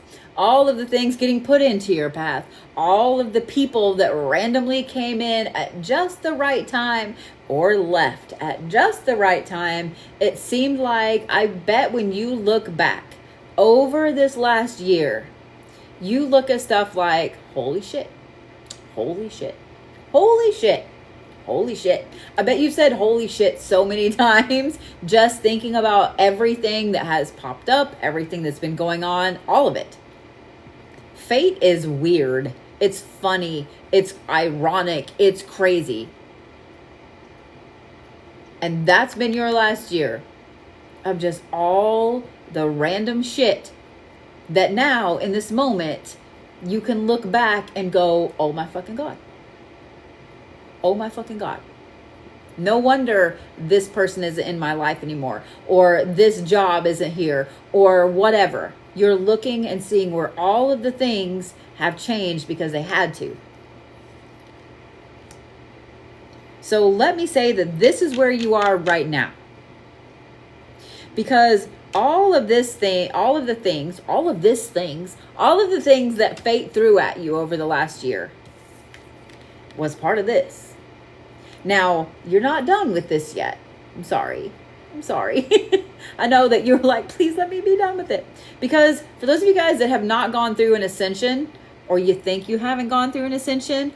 getting put into your path. All of the people that randomly came in at just the right time or left at just the right time. It seemed like, I bet when you look back over this last year, you look at stuff like, holy shit, holy shit, holy shit, holy shit. I bet you've said holy shit so many times just thinking about everything that has popped up, everything that's been going on, all of it. Fate is weird. It's funny. It's ironic. It's crazy. And that's been your last year of just all the random shit that now in this moment you can look back and go, oh my fucking God. Oh my fucking God. No wonder this person isn't in my life anymore, or this job isn't here, or whatever. You're looking and seeing where all of the things have changed because they had to. So let me say that this is where you are right now. Because all of the things that fate threw at you over the last year was part of this. Now, you're not done with this yet. I'm sorry. I'm sorry. I know that you're like, please let me be done with it. Because for those of you guys that have not gone through an ascension, or you think you haven't gone through an ascension,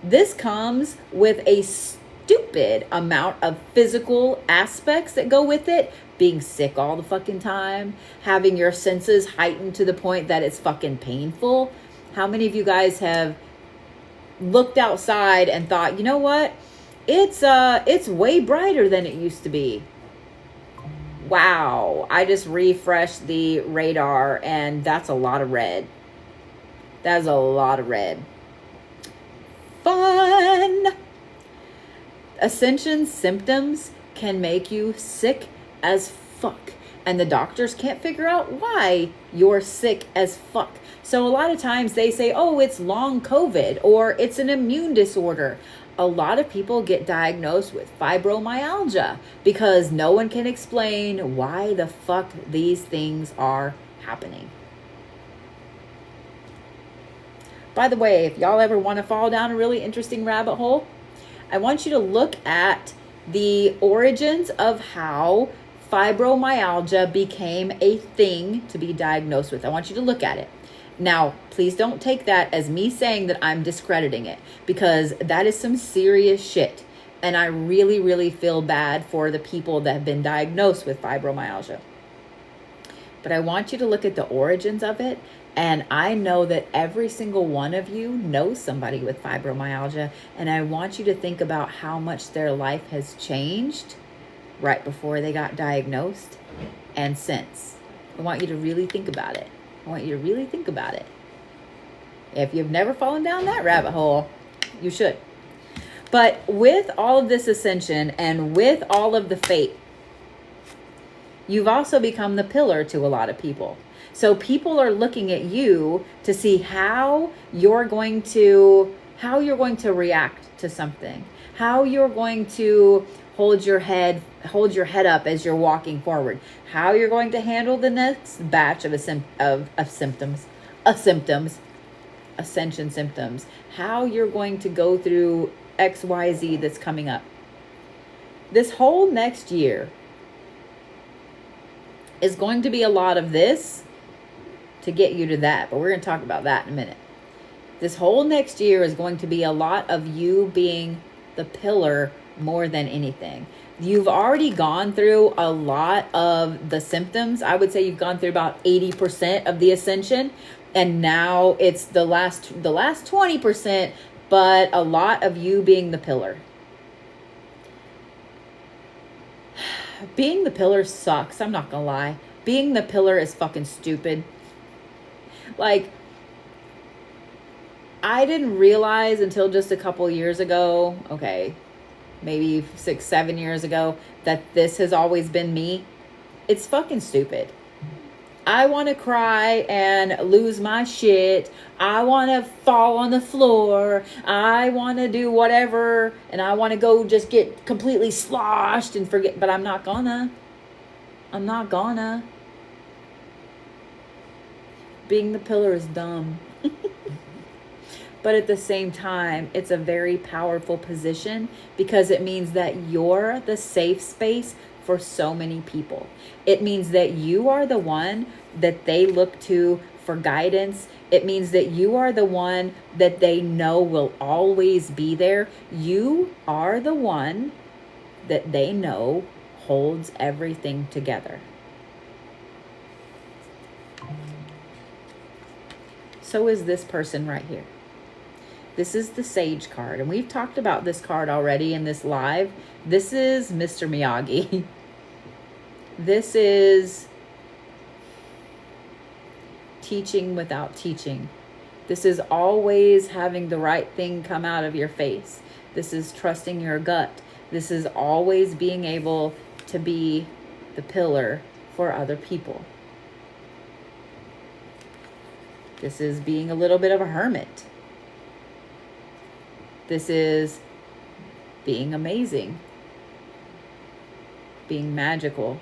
this comes with a stupid amount of physical aspects that go with it. Being sick all the fucking time, having your senses heightened to the point that it's fucking painful. How many of you guys have looked outside and thought, you know what? It's way brighter than it used to be. Wow, I just refreshed the radar and that's a lot of red. That's a lot of red. Fun! Ascension symptoms can make you sick as fuck. And the doctors can't figure out why you're sick as fuck. So a lot of times they say, oh, it's long COVID or it's an immune disorder. A lot of people get diagnosed with fibromyalgia because no one can explain why the fuck these things are happening. By the way, if y'all ever want to fall down a really interesting rabbit hole, I want you to look at the origins of how fibromyalgia became a thing to be diagnosed with. I want you to look at it. Now, please don't take that as me saying that I'm discrediting it, because that is some serious shit. And I really, really feel bad for the people that have been diagnosed with fibromyalgia. But I want you to look at the origins of it. And I know that every single one of you knows somebody with fibromyalgia. And I want you to think about how much their life has changed right before they got diagnosed and since. I want you to really think about it. I want you to really think about it. If you've never fallen down that rabbit hole, you should. But with all of this ascension and with all of the fate, you've also become the pillar to a lot of people. So people are looking at you to see how you're going to react to something, how you're going to hold your head up as you're walking forward, how you're going to handle the next batch of ascension symptoms, how you're going to go through XYZ that's coming up. This whole next year is going to be a lot of this to get you to that, but we're going to talk about that in a minute. This whole next year is going to be a lot of you being the pillar more than anything. You've already gone through a lot of the symptoms. I would say you've gone through about 80% of the ascension, and now it's the last 20%, but a lot of you being the pillar. Being the pillar sucks. I'm not gonna lie. Being the pillar is fucking stupid. Like, I didn't realize until just a couple years ago, okay, maybe 6-7 years ago, that this has always been me. It's fucking stupid. I want to cry and lose my shit. I want to fall on the floor. I want to do whatever. And I want to go just get completely sloshed and forget. But I'm not gonna. I'm not gonna. Being the pillar is dumb. But at the same time, it's a very powerful position because it means that you're the safe space for so many people. It means that you are the one that they look to for guidance. It means that you are the one that they know will always be there. You are the one that they know holds everything together. So is this person right here. This is the Sage card, and we've talked about this card already in this live. This is Mr. Miyagi. This is teaching without teaching. This is always having the right thing come out of your face. This is trusting your gut. This is always being able to be the pillar for other people. This is being a little bit of a hermit. This is being amazing, being magical.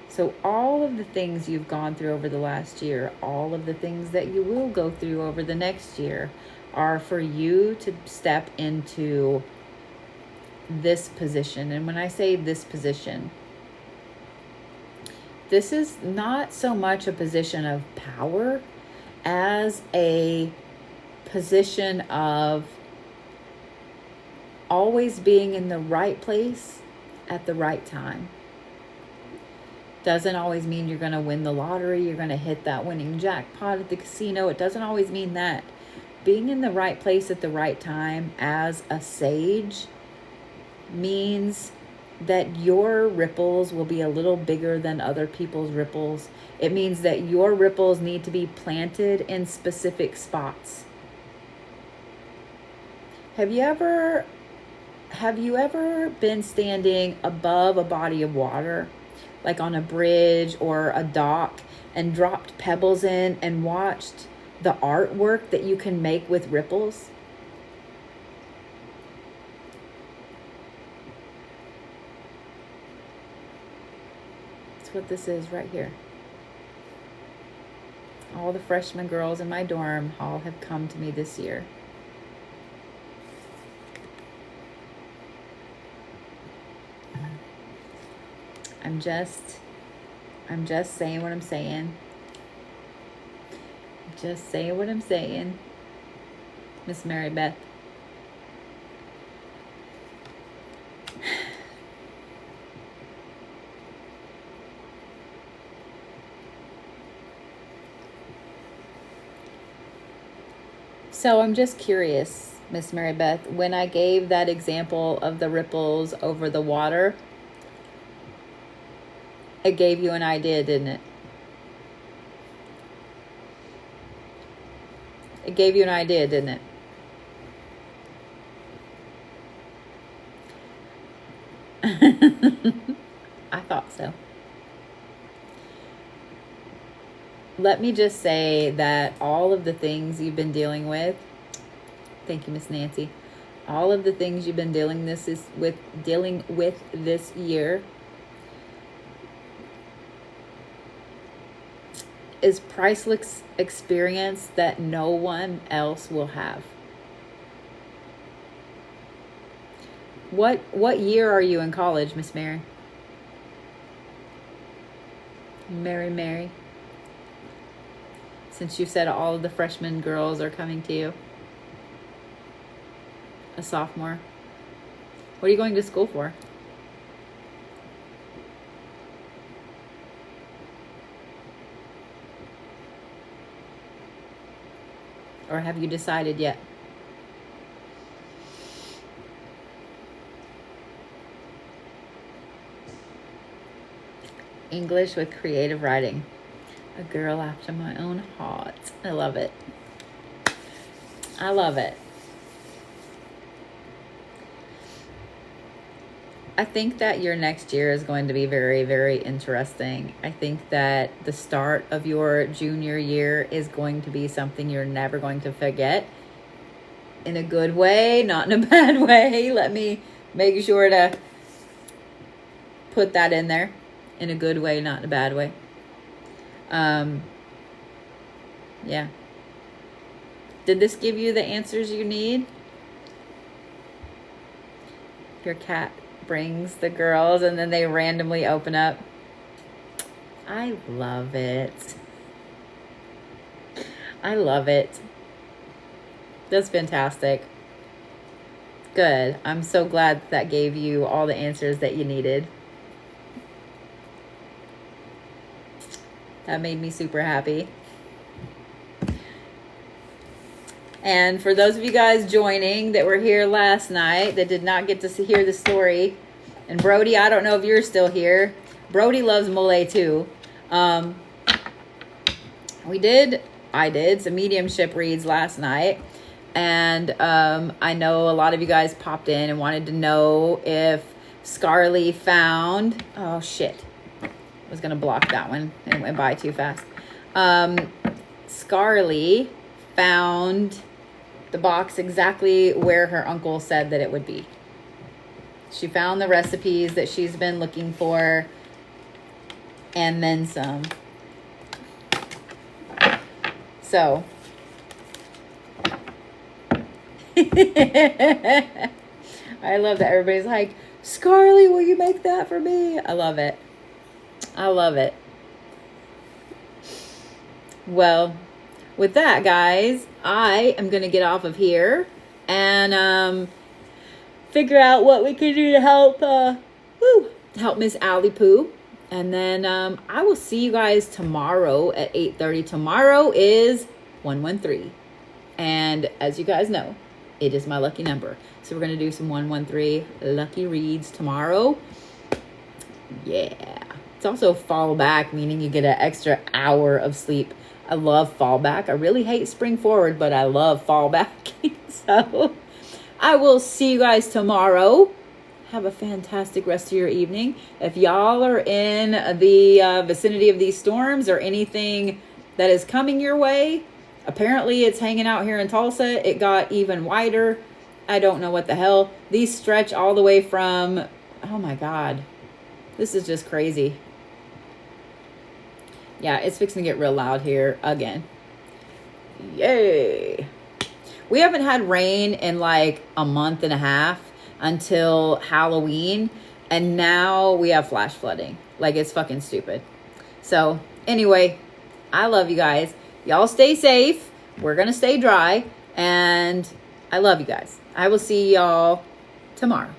So all of the things you've gone through over the last year, all of the things that you will go through over the next year are for you to step into this position. And when I say this position, this is not so much a position of power as a position of always being in the right place at the right time. Doesn't always mean you're going to win the lottery, you're going to hit that winning jackpot at the casino. It doesn't always mean that. Being in the right place at the right time as a sage means that your ripples will be a little bigger than other people's ripples. It means that your ripples need to be planted in specific spots. Have you ever been standing above a body of water, like on a bridge or a dock, and dropped pebbles in and watched the artwork that you can make with ripples? That's what this is right here. All the freshman girls in my dorm hall have come to me this year. I'm just saying what I'm saying. Just saying what I'm saying. Miss Maribeth. So I'm just curious, Miss Maribeth, when I gave that example of the ripples over the water, it gave you an idea, didn't it? It gave you an idea, didn't it? I thought so. Let me just say that all of the things you've been dealing with, thank you, Miss Nancy, all of the things you've been dealing with this year is priceless experience that no one else will have. What year are you in college, Miss Mary? Mary. Since you said all of the freshman girls are coming to you. A sophomore. What are you going to school for? Or have you decided yet? English with creative writing. A girl after my own heart. I love it. I love it. I think that your next year is going to be very, very interesting. I think that the start of your junior year is going to be something you're never going to forget. In a good way, not in a bad way. Let me make sure to put that in there. In a good way, not in a bad way. Yeah. Did this give you the answers you need? Your cat brings the girls and then they randomly open up. I love it. I love it. That's fantastic. Good. I'm so glad that gave you all the answers that you needed. That made me super happy. And for those of you guys joining that were here last night that did not get to hear the story, and Brody, I don't know if you're still here. Brody loves mole too. I did some mediumship reads last night. And I know a lot of you guys popped in and wanted to know if Scarly found... Oh, shit. I was going to block that one and it went by too fast. Scarly found the box exactly where her uncle said that it would be. She found the recipes that she's been looking for and then some. So... I love that everybody's like, Scarly, will you make that for me? I love it. I love it. Well, with that, guys, I am going to get off of here and figure out what we can do to help help Miss Allie Poo. And then I will see you guys tomorrow at 8:30. Tomorrow is 113. And as you guys know, it is my lucky number. So we're going to do some 113 lucky reads tomorrow. Yeah. It's also fall back, meaning you get an extra hour of sleep. I love fall back. I really hate spring forward, but I love fall back. So I will see you guys tomorrow. Have a fantastic rest of your evening. If y'all are in the vicinity of these storms or anything that is coming your way, apparently it's hanging out here in Tulsa. It got even wider. I don't know what the hell. These stretch all the way from, oh my God, this is just crazy. Yeah, it's fixing to get real loud here again. Yay. We haven't had rain in like a month and a half until Halloween, and now we have flash flooding. Like, it's fucking stupid. So anyway, I love you guys. Y'all stay safe. We're gonna stay dry, and I love you guys. I will see y'all tomorrow.